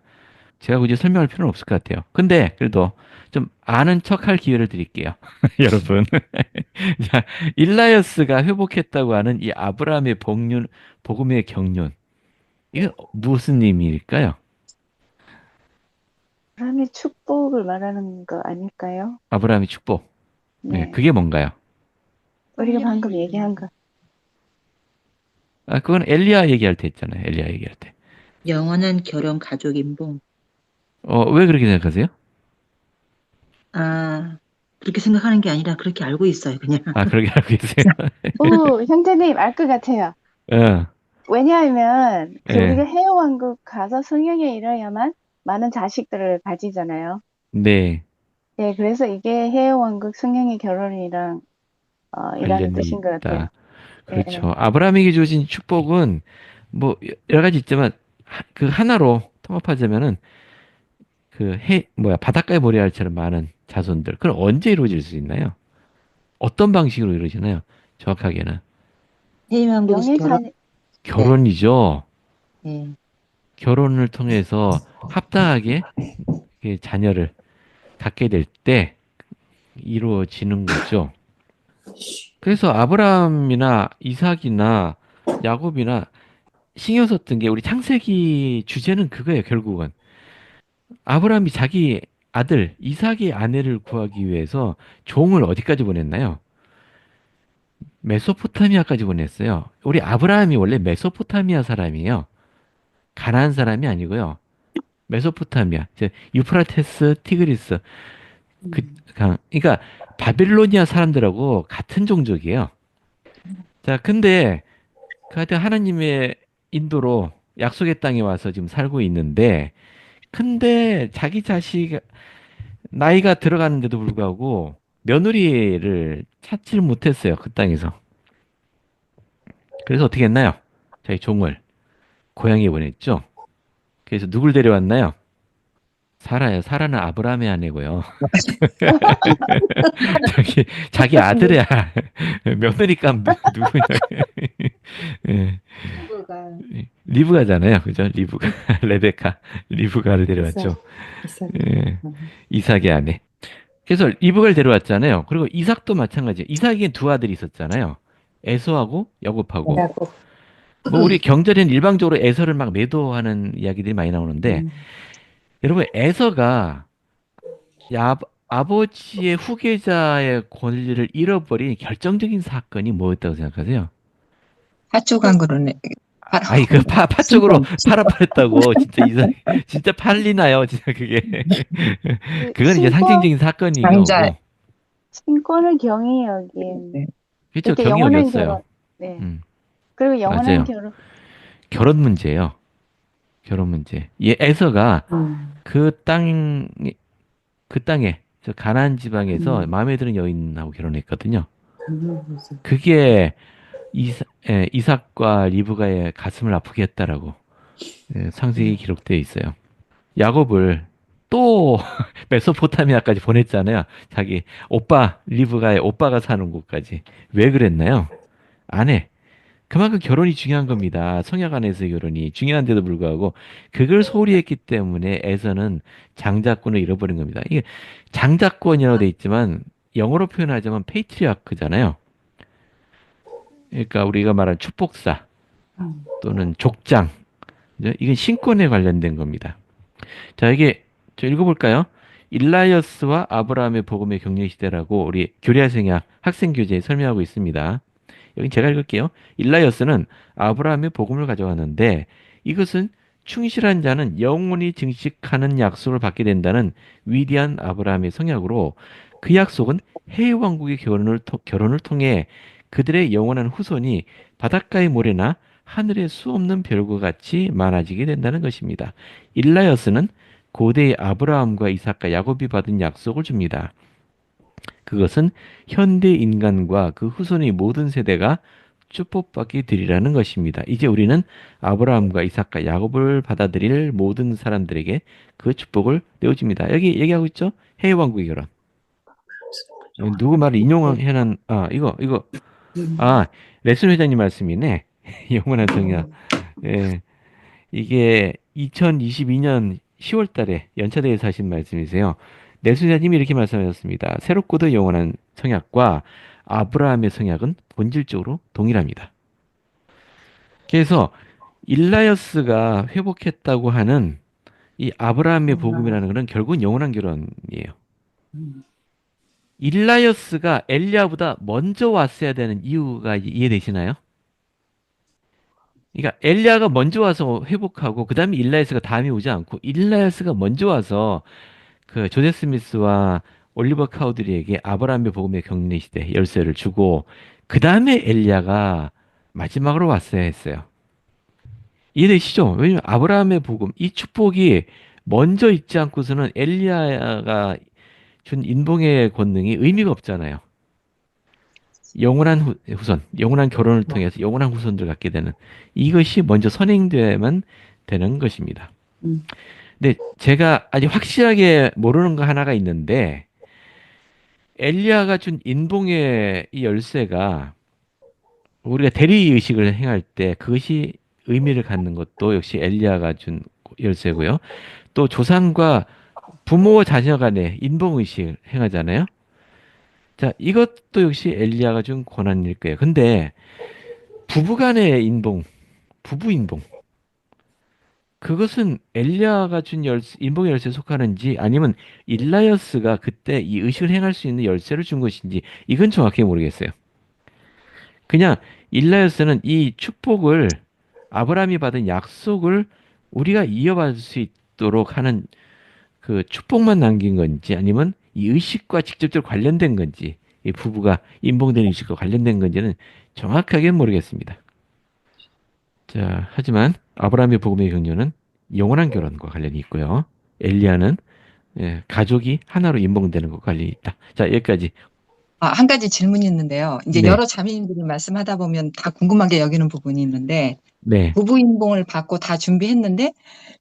제가 굳이 설명할 필요는 없을 것 같아요. 근데 그래도 좀 아는 척할 기회를 드릴게요. 여러분. 자, 일라이어스가 회복했다고 하는 이 아브라함의 복음의 경륜. 이게 무슨 의미일까요? 사람의 축복을 말하는 거 아닐까요? 아브라함의 축복. 네, 네. 그게 뭔가요? 우리가 방금 얘기한 거. 아, 그건 엘리야 얘기할 때 했잖아요. 엘리야 얘기할 때. 영원한 결혼 가족 인봉. 왜 그렇게 생각하세요? 아, 그렇게 생각하는 게 아니라 그렇게 알고 있어요, 그냥. 아, 그렇게 알고 계세요? 오, 형제님 알 것 같아요. 어, 왜냐하면 그 우리가 예, 해외왕국 가서 성령에 이르야만 많은 자식들을 가지잖아요. 네, 예, 그래서 이게 해외왕국 성령의 결혼이랑 이라는 관련이 뜻인 것 같아요. 있다. 예, 그렇죠. 아브라함에게 주어진 축복은 뭐 여러 가지 있지만 그 하나로 통합하자면은 바닷가의 모래알처럼 많은 자손들. 그럼 언제 이루어질 수 있나요? 어떤 방식으로 이루어지나요? 정확하게는 해외왕국에서 영의 결혼, 자녀, 네, 결혼이죠. 예. 결혼을 통해서 합당하게 자녀를 갖게 될 때 이루어지는 거죠. 그래서 아브라함이나 이삭이나 야곱이나 신경 썼던 게 우리 창세기 주제는 그거예요, 결국은. 아브라함이 자기 아들 이삭의 아내를 구하기 위해서 종을 어디까지 보냈나요? 메소포타미아까지 보냈어요. 우리 아브라함이 원래 메소포타미아 사람이에요. 가나안 사람이 아니고요. 메소포타미아, 유프라테스, 티그리스 그러니까 바빌로니아 사람들하고 같은 종족이에요. 자, 근데 하여튼 하나님의 인도로 약속의 땅에 와서 지금 살고 있는데, 근데 자기 자식 나이가 들어가는데도 불구하고 며느리를 찾질 못했어요. 그 땅에서. 그래서 어떻게 했나요? 자기 종을 고향에 보냈죠. 그래서 누굴 데려왔나요? 사라요. 사라는 아브라함의 아내고요. 자기 아들이야. 며느리감 누구냐? 예, 누구가 리브가잖아요. 그죠? 리브가. 레베카. 리브가를 데려왔죠. 이삭. 예, 이삭의 아내. 그래서 리브가를 데려왔잖아요. 그리고 이삭도 마찬가지예요. 이삭에겐 두 아들이 있었잖아요. 에서하고 야곱하고. 야곱. 뭐 우리 경전에는 일방적으로 에서를 막 매도하는 이야기들이 많이 나오는데, 여러분 에서가 아버지의 후계자의 권리를 잃어버린 결정적인 사건이 뭐였다고 생각하세요? 파쪽한 거로네. 아니 그 파 쪽으로 팔아버렸다고 진짜 진짜 팔리나요? 진짜 그게 그건 이제 상징적인 사건인 장자. 거고. 신권을 경히 여긴. 네. 그렇죠. 그때 경이 영원한 여겼어요. 결혼. 네. 음, 그리고 영원한 맞아요. 결혼. 결혼 문제예요. 결혼 문제. 에서가 그 땅에 저 가나안 지방에서 마음에 드는 여인하고 결혼했거든요. 그게 이삭과 리브가의 가슴을 아프게 했다라고 상세히 기록되어 있어요. 야곱을 또 메소포타미아까지 보냈잖아요. 자기 오빠 리브가의 오빠가 사는 곳까지. 왜 그랬나요? 아내. 그만큼 결혼이 중요한 겁니다. 성약 안에서의 결혼이 중요한데도 불구하고 그걸 소홀히 했기 때문에 에서는 장자권을 잃어버린 겁니다. 이게 장자권이라고 돼 있지만 영어로 표현하자면 페이트리아크잖아요. 그러니까 우리가 말하는 축복사 또는 족장. 그죠? 이게 신권에 관련된 겁니다. 자, 이게 저 읽어볼까요? 일라이어스와 아브라함의 복음의 격려 시대라고 우리 교리학생약 학생 교재에 설명하고 있습니다. 여기 제가 읽을게요. 일라이어스는 아브라함의 복음을 가져왔는데 이것은 충실한 자는 영원히 증식하는 약속을 받게 된다는 위대한 아브라함의 성약으로 그 약속은 해왕국의 결혼을 통해 그들의 영원한 후손이 바닷가의 모래나 하늘의 수 없는 별과 같이 많아지게 된다는 것입니다. 일라이어스는 고대의 아브라함과 이삭과 야곱이 받은 약속을 줍니다. 그것은 현대 인간과 그 후손의 모든 세대가 축복받게 되리라는 것입니다. 이제 우리는 아브라함과 이삭과 야곱을 받아들일 모든 사람들에게 그 축복을 내어줍니다. 여기 얘기하고 있죠? 해왕국의 결혼. 누구 말을 인용해놓은 이거 레슨 회장님 말씀이네. 영원한 성약. 예, 이게 2022년 10월 달에 연차대에서 하신 말씀이세요. 내순자님이 이렇게 말씀하셨습니다. 새롭고도 영원한 성약과 아브라함의 성약은 본질적으로 동일합니다. 그래서 일라이어스가 회복했다고 하는 이 아브라함의 복음이라는 것은 결국은 영원한 결혼이에요. 일라이어스가 엘리야보다 먼저 왔어야 되는 이유가 이해되시나요? 그러니까 엘리야가 먼저 와서 회복하고 그 다음에 일라이어스가 다음에 오지 않고 일라이어스가 먼저 와서 그 조세 스미스와 올리버 카우드리에게 아브라함의 복음의 격려 시대 열쇠를 주고 그 다음에 엘리야가 마지막으로 왔어야 했어요. 이해되시죠? 왜냐면 아브라함의 복음 이 축복이 먼저 있지 않고서는 엘리야가 준 인봉의 권능이 의미가 없잖아요. 영원한 후손, 영원한 결혼을 통해서 영원한 후손들 갖게 되는 이것이 먼저 선행돼야만 되는 것입니다. 근데 제가 아직 확실하게 모르는 거 하나가 있는데 엘리야가 준 인봉의 이 열쇠가 우리가 대리 의식을 행할 때 그것이 의미를 갖는 것도 역시 엘리야가 준 열쇠고요. 또 조상과 부모와 자녀 간의 인봉의식을 행하잖아요. 자, 이것도 역시 엘리야가 준 권한일 거예요. 근데 부부 간의 인봉, 부부 인봉. 그것은 엘리야가 준 인봉의 열쇠에 속하는지 아니면 일라이어스가 그때 이 의식을 행할 수 있는 열쇠를 준 것인지 이건 정확히 모르겠어요. 그냥 일라이어스는 이 축복을 아브라함이 받은 약속을 우리가 이어받을 수 있도록 하는 그 축복만 남긴 건지 아니면 이 의식과 직접적으로 관련된 건지 이 부부가 인봉된 의식과 관련된 건지는 정확하게 모르겠습니다. 자, 하지만 아브라함의 복음의 경륜은 영원한 결혼과 관련이 있고요. 엘리야는 가족이 하나로 인봉되는 것과 관련이 있다. 자, 여기까지. 한 가지 질문이 있는데요. 이제 네, 여러 자매님들이 말씀하다 보면 다 궁금하게 여기는 부분이 있는데, 네, 부부 인봉을 받고 다 준비했는데,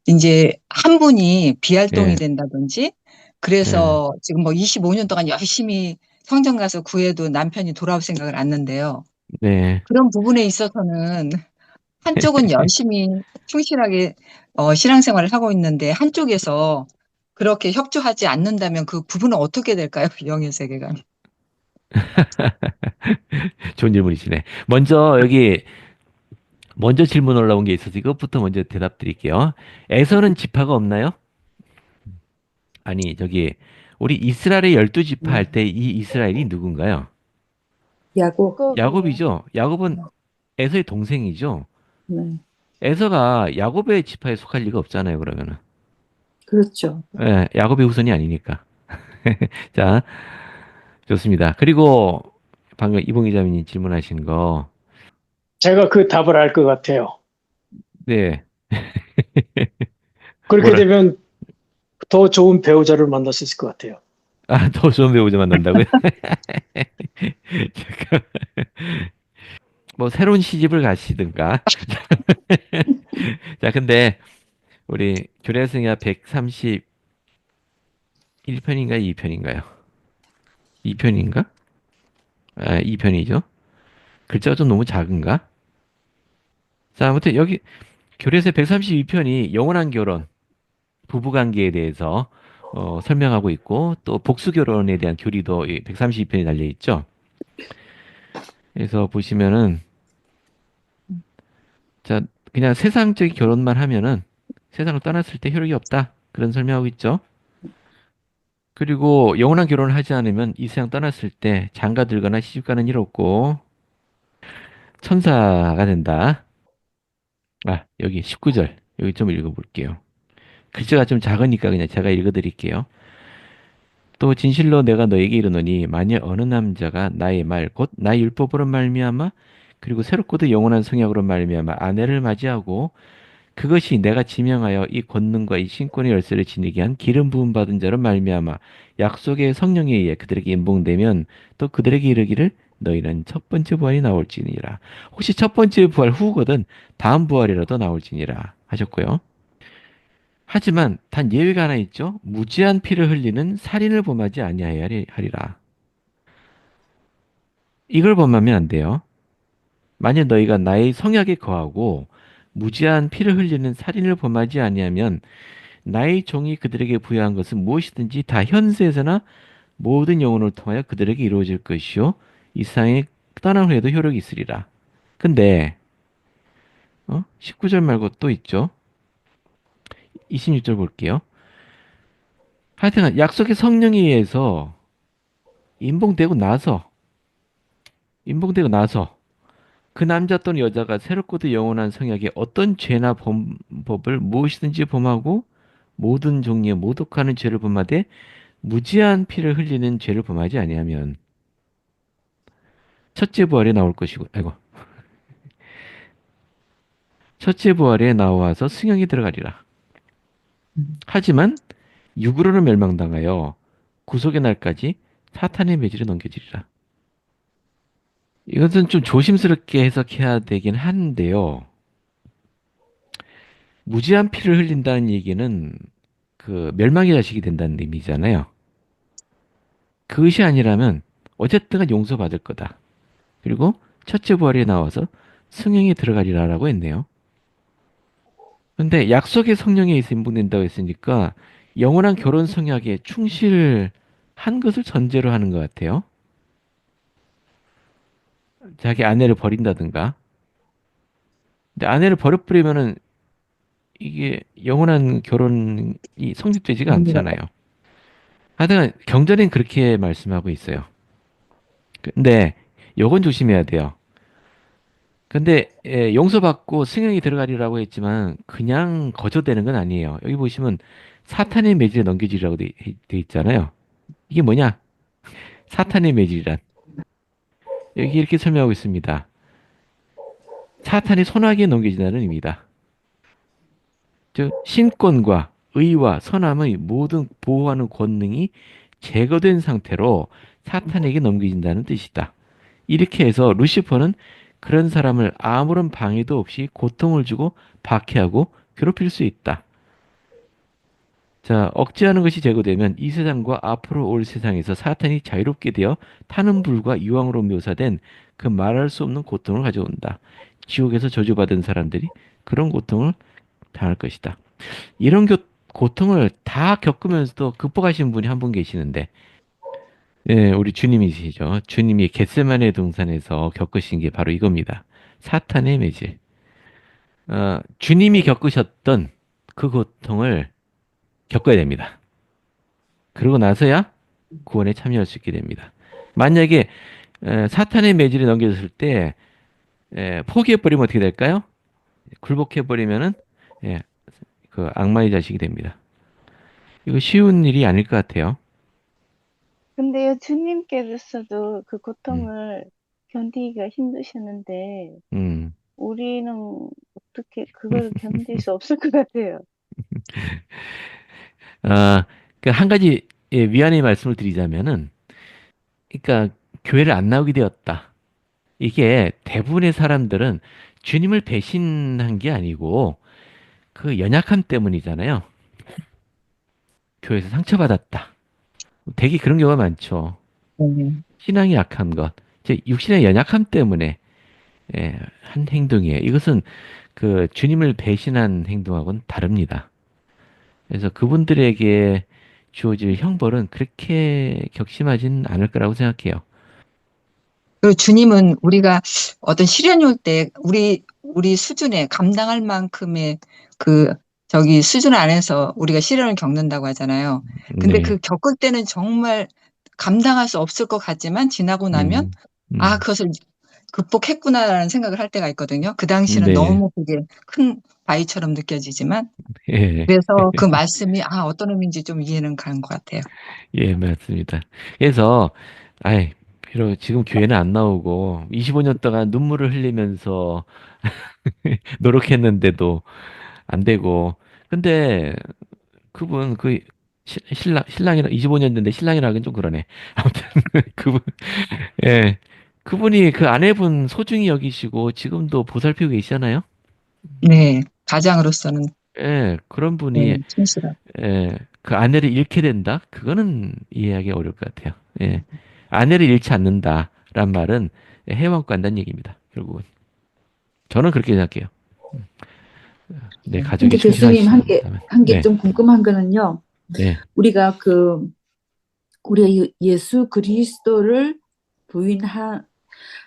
이제 한 분이 비활동이 네, 된다든지, 네, 그래서 지금 뭐 25년 동안 열심히 성전 가서 구해도 남편이 돌아올 생각을 않는데요. 네. 그런 부분에 있어서는 한쪽은 열심히 충실하게 신앙생활을 하고 있는데 한쪽에서 그렇게 협조하지 않는다면 그 부분은 어떻게 될까요? 영의 세계가. 좋은 질문이시네. 먼저 질문 올라온 게 있어서 이것부터 먼저 대답 드릴게요. 에서는 지파가 없나요? 아니, 우리 이스라엘의 12지파 할 때 이 이스라엘이 누군가요? 야곱. 야곱이요. 야곱이죠. 야곱은 에서의 동생이죠. 네. 에서가 야곱의 지파에 속할 리가 없잖아요, 그러면은. 그렇죠. 예, 야곱의 후손이 아니니까. 자, 좋습니다. 그리고 방금 이봉희 자매님 질문하신 거, 제가 그 답을 알 것 같아요. 네, 그렇게 뭐라, 되면 더 좋은 배우자를 만날 수 있을 것 같아요. 더 좋은 배우자 만난다고요? 잠깐, 뭐 새로운 시집을 가시든가. 자, 근데 우리 교례승야 131편인가 2편인가요? 2편인가? 아, 2편이죠. 글자가 좀 너무 작은가? 자, 아무튼 여기 교례서 132편이 영원한 결혼, 부부관계에 대해서 설명하고 있고 또 복수결혼에 대한 교리도 132편에 달려 있죠. 그래서 보시면은 자, 그냥 세상적인 결혼만 하면은 세상을 떠났을 때 효력이 없다. 그런 설명하고 있죠. 그리고 영원한 결혼을 하지 않으면 이 세상 떠났을 때 장가 들거나 시집가는 일 없고 천사가 된다. 아, 여기 19절. 여기 좀 읽어볼게요. 글자가 좀 작으니까 그냥 제가 읽어드릴게요. 또 진실로 내가 너에게 이르노니 만일 어느 남자가 나의 말 곧 나의 율법으로 말미암아 그리고 새롭고도 영원한 성약으로 말미암아 아내를 맞이하고 그것이 내가 지명하여 이 권능과 이 신권의 열쇠를 지니게 한 기름 부음 받은 자로 말미암아 약속의 성령에 의해 그들에게 인봉되면 또 그들에게 이르기를 너희는 첫 번째 부활이 나올지니라. 혹시 첫 번째 부활 후거든 다음 부활이라도 나올지니라 하셨고요. 하지만 단 예외가 하나 있죠. 무지한 피를 흘리는 살인을 범하지 아니하여야 하리라. 이걸 범하면 안 돼요. 만약 너희가 나의 성약에 거하고 무지한 피를 흘리는 살인을 범하지 아니하면 나의 종이 그들에게 부여한 것은 무엇이든지 다 현세에서나 모든 영혼을 통하여 그들에게 이루어질 것이요 이 세상에 떠난 후에도 효력이 있으리라. 근데 19절 말고 또 있죠. 26절 볼게요. 하여튼 약속의 성령에 의해서 인봉되고 나서 인봉되고 나서 그 남자 또는 여자가 새롭고도 영원한 성약에 어떤 죄나 범법을 무엇이든지 범하고 모든 종류의 모독하는 죄를 범하되 무지한 피를 흘리는 죄를 범하지 아니하면 첫째 부활에 나올 것이고, 아이고, 첫째 부활에 나와서 승형이 들어가리라. 하지만 육으로는 멸망당하여 구속의 날까지 사탄의 매질에 넘겨지리라. 이것은 좀 조심스럽게 해석해야 되긴 하는데요. 무지한 피를 흘린다는 얘기는 그 멸망의 자식이 된다는 의미잖아요. 그것이 아니라면 어쨌든 간 용서받을 거다. 그리고 첫째 부활에 나와서 승형에 들어가리라라고 했네요. 근데 약속의 성령에 의해서 인복된다고 했으니까 영원한 결혼 성약에 충실한 것을 전제로 하는 것 같아요. 자기 아내를 버린다든가. 근데 아내를 버려버리면은 이게 영원한 결혼이 성립되지가 않잖아요. 하여튼 경전엔 그렇게 말씀하고 있어요. 근데 요건 조심해야 돼요. 근데 용서받고 승형이 들어가리라고 했지만 그냥 거저되는 건 아니에요. 여기 보시면 사탄의 매질에 넘겨지라고 돼 있잖아요. 이게 뭐냐? 사탄의 매질이란. 여기 이렇게 설명하고 있습니다. 사탄이 손아귀에 넘겨진다는 의미다. 즉 신권과 의와 선함의 모든 보호하는 권능이 제거된 상태로 사탄에게 넘겨진다는 뜻이다. 이렇게 해서 루시퍼는 그런 사람을 아무런 방해도 없이 고통을 주고 박해하고 괴롭힐 수 있다. 자, 억제하는 것이 제거되면 이 세상과 앞으로 올 세상에서 사탄이 자유롭게 되어 타는 불과 유황으로 묘사된 그 말할 수 없는 고통을 가져온다. 지옥에서 저주받은 사람들이 그런 고통을 당할 것이다. 이런 고통을 다 겪으면서도 극복하신 분이 한 분 계시는데, 예, 우리 주님이시죠. 주님이 겟세마네 동산에서 겪으신 게 바로 이겁니다. 사탄의 매질. 주님이 겪으셨던 그 고통을 겪어야 됩니다. 그러고 나서야 구원에 참여할 수 있게 됩니다. 만약에 사탄의 매질에 넘겨졌을 때 포기해버리면 어떻게 될까요? 굴복해버리면은 예, 그 악마의 자식이 됩니다. 이거 쉬운 일이 아닐 것 같아요. 근데요, 주님께서도 그 음, 고통을 견디기가 힘드셨는데, 음. 우리는 어떻게 그걸 견딜 수 없을 것 같아요. 아, 그한 가지 위안의 말씀을 드리자면은, 그러니까 교회를 안 나오게 되었다. 이게 대부분의 사람들은 주님을 배신한 게 아니고 그 연약함 때문이잖아요. 교회에서 상처받았다. 되게 그런 경우가 많죠. 네. 신앙이 약한 것, 제 육신의 연약함 때문에 한 행동이에요. 이것은 그 주님을 배신한 행동하고는 다릅니다. 그래서 그분들에게 주어질 형벌은 그렇게 격심하진 않을 거라고 생각해요. 그 주님은 우리가 어떤 시련이 올 때 우리 수준에 감당할 만큼의 그 저기 수준 안에서 우리가 시련을 겪는다고 하잖아요. 근데 네. 그 겪을 때는 정말 감당할 수 없을 것 같지만 지나고 나면 음, 아, 음, 그것을 극복했구나라는 생각을 할 때가 있거든요. 그 당시는 네. 너무 그게 큰 바위처럼 느껴지지만 예, 그래서 그 말씀이 어떤 의미인지 좀 이해는 가는 것 같아요. 예, 맞습니다. 그래서, 아이, 비록 지금 교회는 안 나오고, 25년 동안 눈물을 흘리면서 노력했는데도 안 되고, 근데 그분, 신랑이라, 25년 됐는데 신랑이라 하긴 좀 그러네. 아무튼, 그분, 예. 그분이 그 아내분 소중히 여기시고, 지금도 보살피고 계시잖아요? 네, 가장으로서는 예, 그런 네, 분이, 충실하고. 그 아내를 잃게 된다? 그거는 이해하기 어려울 것 같아요. 예. 아내를 잃지 않는다란 말은 해방과 한다는 얘기입니다. 결국은. 저는 그렇게 생각해요. 내 가족이 근데 교수님 충실하신다면. 한 게 네, 좀 궁금한 거는요. 네, 우리가 우리가 예수 그리스도를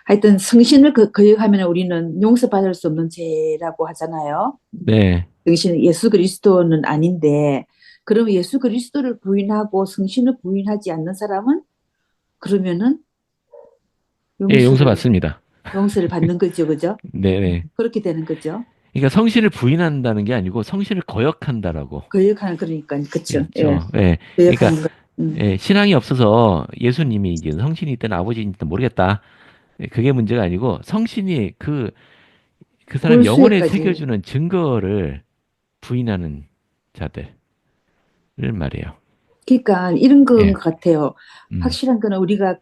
하여튼 성신을 거역하면 우리는 용서받을 수 없는 죄라고 하잖아요. 네. 성신, 예수 그리스도는 아닌데, 그럼 예수 그리스도를 부인하고 성신을 부인하지 않는 사람은 그러면은 예, 용서를, 용서받습니다. 용서를 받는 거죠, 그죠? 네, 네. 그렇게 되는 거죠. 그러니까 성신을 부인한다는 게 아니고 성신을 거역한다라고. 거역하는, 그러니까, 그쵸. 예, 그렇죠. 예. 그러니까 거역하는 거. 신앙이 없어서 예수님이 이제 성신이 있든 아버지는 있든 모르겠다. 그게 문제가 아니고 성신이 그 사람 영혼에 골수에까지. 새겨주는 증거를 부인하는 자들을 말해요. 그러니까 이런 건 예. 것 같아요. 음. 확실한 거는 우리가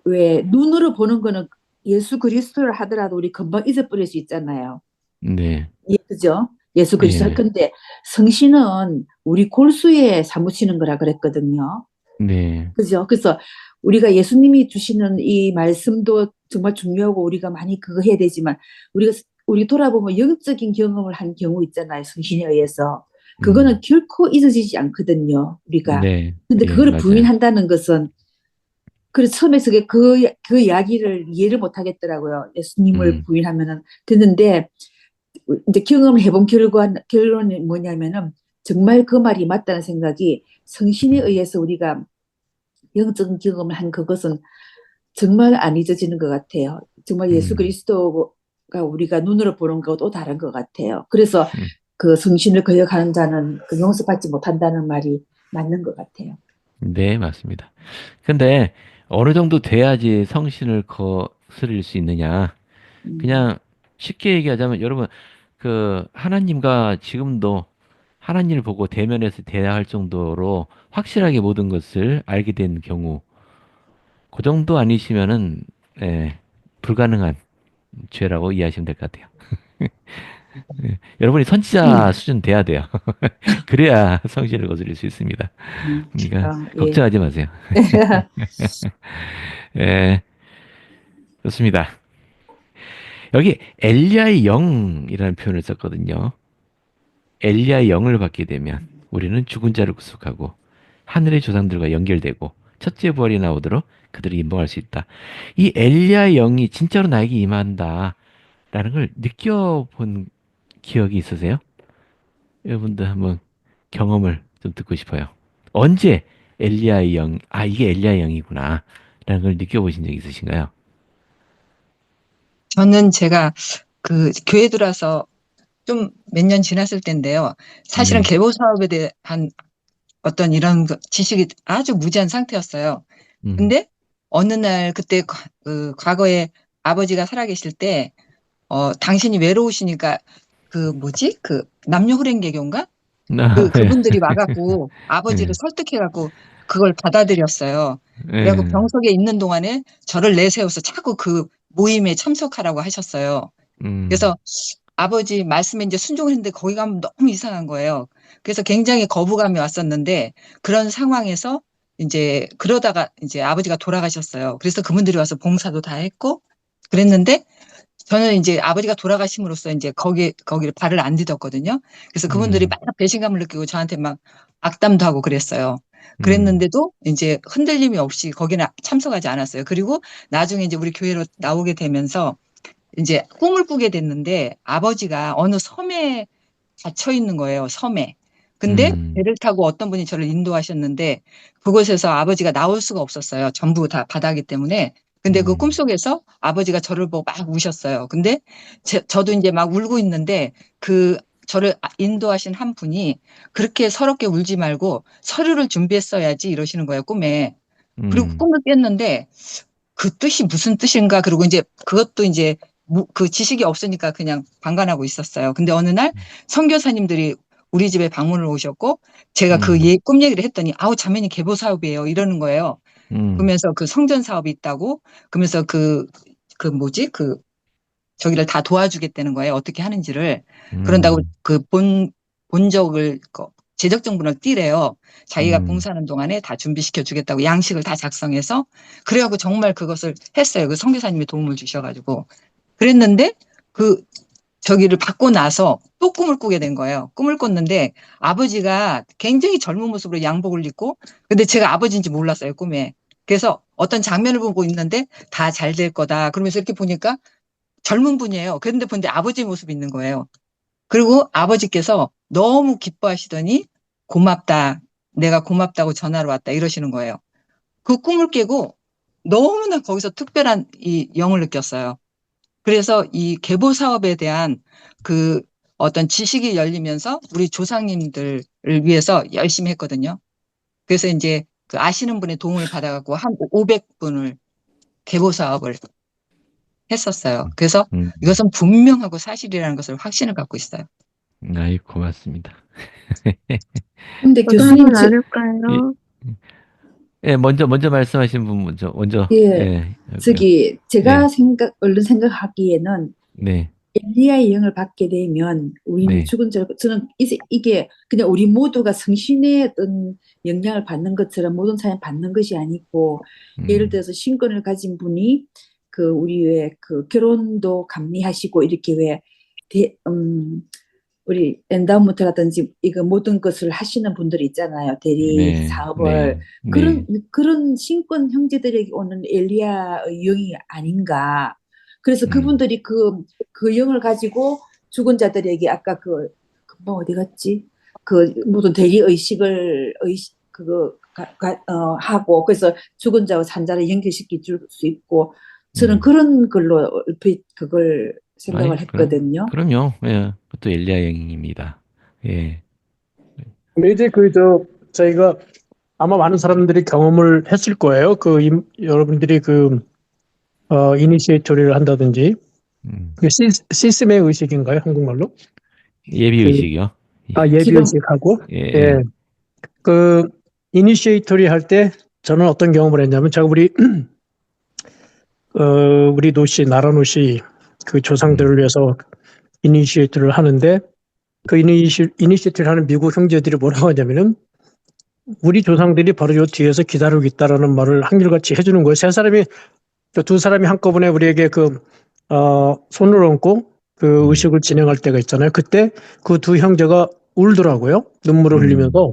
왜 눈으로 보는 거는 예수 그리스도를 하더라도 우리 금방 잊어버릴 수 있잖아요. 네. 예, 그죠? 예수 그리스도. 예. 근데 성신은 우리 골수에 사무치는 거라 그랬거든요. 네. 그죠? 그래서 우리가 예수님이 주시는 이 말씀도 정말 중요하고 우리가 많이 그거 해야 되지만 우리가 우리 돌아보면 영적인 경험을 한 경우 있잖아요. 성신에 의해서. 음. 그거는 결코 잊어지지 않거든요. 우리가. 네. 근데 예, 그거를 맞아요. 부인한다는 것은 그래서 처음에 그 이야기를 이해를 못 하겠더라고요. 예수님을 부인하면은. 됐는데 이제 경험을 해본 결론이 뭐냐면은 정말 그 말이 맞다는 생각이 성신에 의해서 우리가 영적인 경험을 한 그것은 정말 안 잊어지는 것 같아요. 정말 예수 그리스도가 우리가 눈으로 보는 것도 다른 것 같아요. 그래서 음. 그 성신을 거역하는 자는 그 용서받지 못한다는 말이 맞는 것 같아요. 네, 맞습니다. 근데 어느 정도 돼야지 성신을 거스릴 수 있느냐? 그냥 쉽게 얘기하자면 여러분 그 하나님과 지금도 하나님을 보고 대면해서 대화할 정도로 확실하게 모든 것을 알게 된 경우 그 정도 아니시면은 예, 불가능한 죄라고 이해하시면 될 것 같아요. 예, 여러분이 선지자 수준 돼야 돼요. 그래야 성신을 거스릴 수 있습니다. 그러니까 예. 걱정하지 마세요. 예, 좋습니다. 여기 엘리야의 영이라는 표현을 썼거든요. 엘리야의 영을 받게 되면 우리는 죽은 자를 구속하고 하늘의 조상들과 연결되고 첫째 부활이 나오도록 그들을 인봉할 수 있다. 이 엘리야의 영이 진짜로 나에게 임한다라는 걸 느껴본 기억이 있으세요? 여러분들 한번 경험을 좀 듣고 싶어요. 언제 엘리야의 영, 아 이게 엘리야의 영이구나 라는 걸 느껴보신 적 있으신가요? 저는 제가 그 교회 들어와서 좀 몇 년 지났을 때인데요. 사실은 네. 계보 사업에 대한 어떤 이런 지식이 아주 무지한 상태였어요. 음. 근데 어느 날 그때 과거에 아버지가 살아계실 때 당신이 외로우시니까 그 뭐지? 그 남녀호랭개교인가? 아, 네. 그분들이 와갖고 아버지를 네. 설득해갖고 그걸 받아들였어요. 그래갖고 네. 병석에 있는 동안에 저를 내세워서 자꾸 그 모임에 참석하라고 하셨어요. 음. 그래서 아버지 말씀에 이제 순종을 했는데 거기 가면 너무 이상한 거예요. 그래서 굉장히 거부감이 왔었는데 그런 상황에서 이제 그러다가 이제 아버지가 돌아가셨어요. 그래서 그분들이 와서 봉사도 다 했고 그랬는데 저는 이제 아버지가 돌아가심으로써 이제 거기를 발을 안 디뎠거든요. 그래서 그분들이 음. 막 배신감을 느끼고 저한테 막 악담도 하고 그랬어요. 음. 그랬는데도 이제 흔들림이 없이 거기는 참석하지 않았어요. 그리고 나중에 이제 우리 교회로 나오게 되면서 이제 꿈을 꾸게 됐는데 아버지가 어느 섬에 갇혀 있는 거예요. 섬에. 근데 음. 배를 타고 어떤 분이 저를 인도하셨는데 그곳에서 아버지가 나올 수가 없었어요. 전부 다 바다기 때문에. 근데 그 음. 꿈속에서 아버지가 저를 보고 막 우셨어요. 근데 저도 이제 막 울고 있는데 그 저를 인도하신 한 분이 그렇게 서럽게 울지 말고 서류를 준비했어야지 이러시는 거예요. 꿈에. 그리고 음. 꿈을 깼는데 그 뜻이 무슨 뜻인가? 그리고 이제 그것도 이제 그 지식이 없으니까 그냥 방관하고 있었어요. 근데 어느 날 선교사님들이 우리 집에 방문을 오셨고 제가 음. 꿈 얘기를 했더니 아우 자매님 계보 사업이에요 이러는 거예요. 음. 그러면서 그 성전 사업이 있다고 그러면서 그 뭐지 저기를 다 도와주겠다는 거예요. 어떻게 하는지를. 그런다고 음. 그 본적을 재적 정분을 띠래요. 자기가 음. 봉사하는 동안에 다 준비시켜 주겠다고 양식을 다 작성해서 그래갖고 정말 그것을 했어요. 그 선교사님이 도움을 주셔가지고 그랬는데 그 저기를 받고 나서 또 꿈을 꾸게 된 거예요. 꿈을 꿨는데 아버지가 굉장히 젊은 모습으로 양복을 입고 근데 제가 아버지인지 몰랐어요. 꿈에. 그래서 어떤 장면을 보고 있는데 다 잘 될 거다. 그러면서 이렇게 보니까 젊은 분이에요. 그런데 본데 아버지 모습이 있는 거예요. 그리고 아버지께서 너무 기뻐하시더니 고맙다. 내가 고맙다고 전화로 왔다. 이러시는 거예요. 그 꿈을 깨고 너무나 거기서 특별한 이 영을 느꼈어요. 그래서 이 계보 사업에 대한 그 어떤 지식이 열리면서 우리 조상님들을 위해서 열심히 했거든요. 그래서 이제 그 아시는 분의 도움을 받아갖고 한 500분을 계보 사업을 했었어요. 그래서 음. 이것은 분명하고 사실이라는 것을 확신을 갖고 있어요. 아이, 고맙습니다. 근데 저도 한번 교수님, 예, 나눌까요? 예, 먼저 말씀하신 분 먼저, 예, 예, 하고요. 제가 네, 얼른 생각하기에는 네, 엘리야의 영을 받게 되면 우리는 네, 죽은 자, 저는 이게 그냥 우리 모두가 성신의 어떤 영향을 받는 것처럼 모든 사람 받는 것이 아니고 예를 음, 들어서 신권을 가진 분이 그 우리 왜 그 결혼도 감리하시고 이렇게 왜 우리 엔다우먼트라든지 이거 모든 것을 하시는 분들이 있잖아요. 대리 네, 사업을. 네, 네. 그런 신권 형제들에게 오는 엘리야의 영이 아닌가. 그래서 음, 그분들이 그 영을 가지고 죽은 자들에게 아까 뭐 어디 갔지? 그 모든 대리 그거 하고 그래서 죽은 자와 산 자를 연결시켜 줄 수 있고 저는 음. 그런 걸로 얼핏 그걸 아이, 생각을 했거든요. 그럼요. 예, 그것도 엘리야 영입니다. 예, 근데 이제 저희가 아마 많은 사람들이 경험을 했을 거예요. 여러분들이 이니시에이터리를 한다든지, 음. 시스템의 의식인가요? 한국말로? 예비 그, 의식이요. 예비 기름 의식하고, 예, 예, 예. 그, 이니시에이터리 할 때 저는 어떤 경험을 했냐면, 제가 우리 노시, 나라노시 그 음, 조상들을 위해서 이니시에이터를 하는데, 이니시에이터를 하는 미국 형제들이 뭐라고 하냐면은, 우리 조상들이 바로 요 뒤에서 기다리고 있다라는 말을 한결같이 해주는 거예요. 두 사람이 한꺼번에 우리에게 손을 얹고 그 음, 의식을 진행할 때가 있잖아요. 그때 그 두 형제가 울더라고요. 눈물을 음, 흘리면서,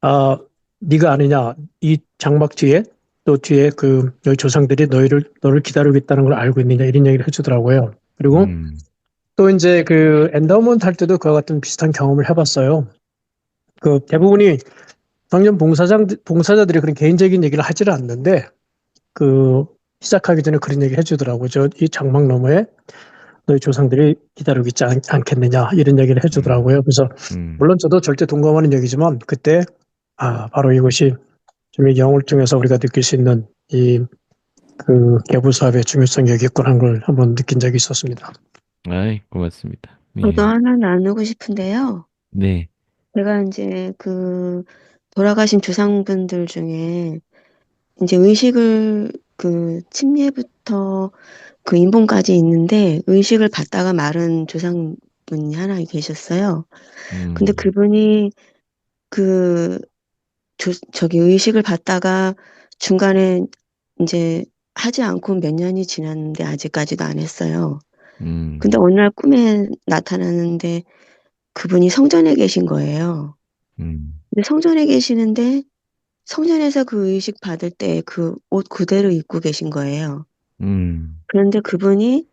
아, 네가 아니냐. 이 장막 뒤에, 또 뒤에 너희 조상들이 너를 기다리고 있다는 걸 알고 있느냐. 이런 얘기를 해주더라고요. 그리고 음, 또 이제 엔다우먼트 할 때도 그와 같은 비슷한 경험을 해봤어요. 대부분이 성년 봉사자들이 그런 개인적인 얘기를 하지를 않는데, 그, 시작하기 전에 그런 얘기 해주더라고요. 이 장막 너머에 너희 조상들이 기다리고 있지 않겠느냐, 이런 얘기를 음, 해주더라고요. 그래서, 음. 물론 저도 절대 동감하는 얘기지만, 그때, 바로 이것이 좀 이 영을 통해서 우리가 느낄 수 있는 계부 사업의 중요성이 여기 있구나 하는 걸 한번 느낀 적이 있었습니다. 아이, 고맙습니다. 저도 예, 하나 나누고 싶은데요. 네, 제가 이제 돌아가신 조상분들 중에 이제 의식을 침례부터 인봉까지 있는데 의식을 받다가 마른 조상분이 하나 계셨어요. 근데 음, 그분이 그 저기 의식을 받다가 중간에 이제 하지 않고 몇 년이 지났는데 아직까지도 안 했어요. 음, 근데 어느 날 꿈에 나타나는데 그분이 성전에 계신 거예요. 음, 근데 성전에 계시는데 성전에서 그 의식 받을 때 그 옷 그대로 입고 계신 거예요. 음, 그런데 그분이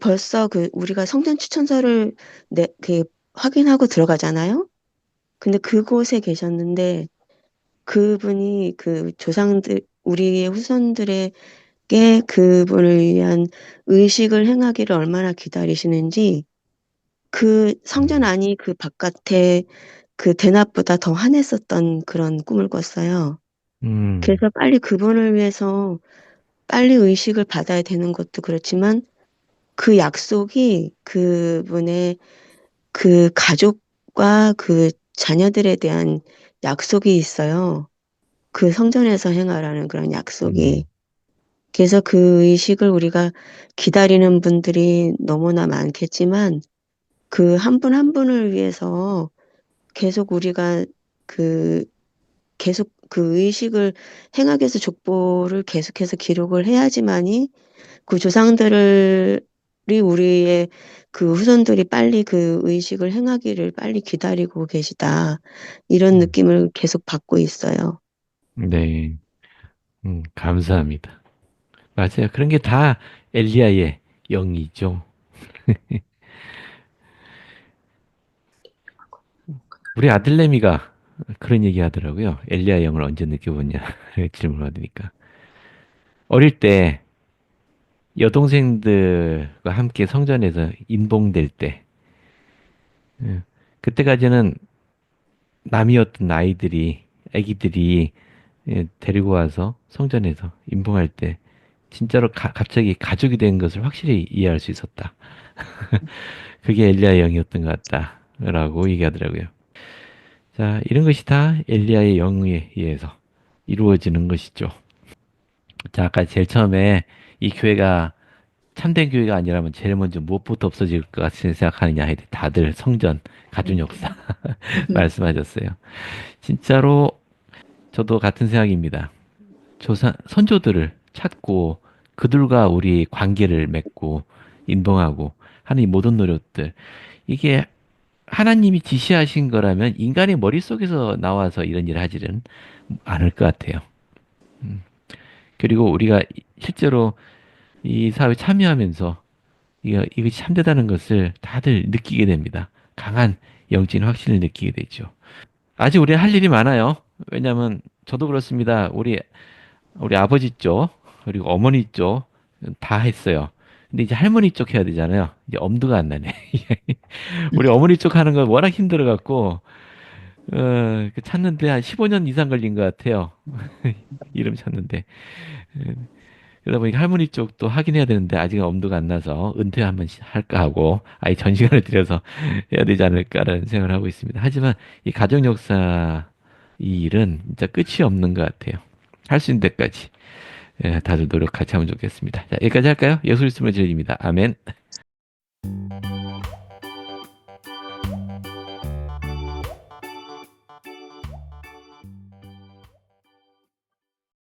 벌써 우리가 성전 추천서를 확인하고 들어가잖아요. 근데 그곳에 계셨는데 그분이 우리의 후손들에게 그분을 위한 의식을 행하기를 얼마나 기다리시는지 그 성전 음, 안이 그 바깥에 그 대낮보다 더 환했었던 그런 꿈을 꿨어요. 음, 그래서 빨리 그분을 위해서 빨리 의식을 받아야 되는 것도 그렇지만 그 약속이 그분의 그 가족과 그 자녀들에 대한 약속이 있어요. 그 성전에서 행하라는 그런 약속이. 음, 그래서 그 의식을 우리가 기다리는 분들이 너무나 많겠지만 그 한 분 한 분을 위해서 계속 우리가 그 계속 그 의식을 행하기 위해서 족보를 계속해서 기록을 해야지만이 그 조상들이 우리의 그 후손들이 빨리 그 의식을 행하기를 빨리 기다리고 계시다. 이런 음. 느낌을 계속 받고 있어요. 네, 감사합니다. 맞아요. 그런 게 다 엘리야의 영이죠. 우리 아들내미가 그런 얘기 하더라고요. 엘리야 영을 언제 느껴보냐 질문을 받으니까. 어릴 때 여동생들과 함께 성전에서 인봉될 때, 예, 그때까지는 남이었던 아기들이 데리고 와서 성전에서 인봉할 때 진짜로 갑자기 가족이 된 것을 확실히 이해할 수 있었다. 그게 엘리야의 영이었던 것 같다라고 얘기하더라고요. 자, 이런 것이 다 엘리야의 영에 의해서 이루어지는 것이죠. 자, 아까 제일 처음에 이 교회가 참된 교회가 아니라면 제일 먼저 무엇부터 없어질 것 같이 생각하느냐 할 때 다들 성전, 가문 역사 말씀하셨어요. 진짜로 저도 같은 생각입니다. 선조들을 찾고 그들과 우리 관계를 맺고 인봉하고 하는 이 모든 노력들, 이게 하나님이 지시하신 거라면 인간의 머릿속에서 나와서 이런 일을 하지는 않을 것 같아요. 음. 그리고 우리가 실제로 이 사회에 참여하면서 이것이 참되다는 것을 다들 느끼게 됩니다. 강한 영적인 확신을 느끼게 되죠. 아직 우리 할 일이 많아요. 왜냐하면 저도 그렇습니다. 우리 아버지 쪽 그리고 어머니 쪽 다 했어요. 근데 이제 할머니 쪽 해야 되잖아요. 이제 엄두가 안 나네. 우리 어머니 쪽 하는 건 워낙 힘들어 갖고 찾는데 한 15년 이상 걸린 것 같아요. 이름 찾는데. 그러다 보니까 할머니 쪽도 하긴 해야 되는데 아직은 엄두가 안 나서 은퇴 한번 할까 하고 아예 전 시간을 들여서 해야 되지 않을까라는 생각을 하고 있습니다. 하지만 이 가정 역사 이 일은 진짜 끝이 없는 것 같아요. 할 수 있는 데까지 다들 노력 같이 하면 좋겠습니다. 자, 여기까지 할까요? 예수 그리스도의 진리입니다. 아멘.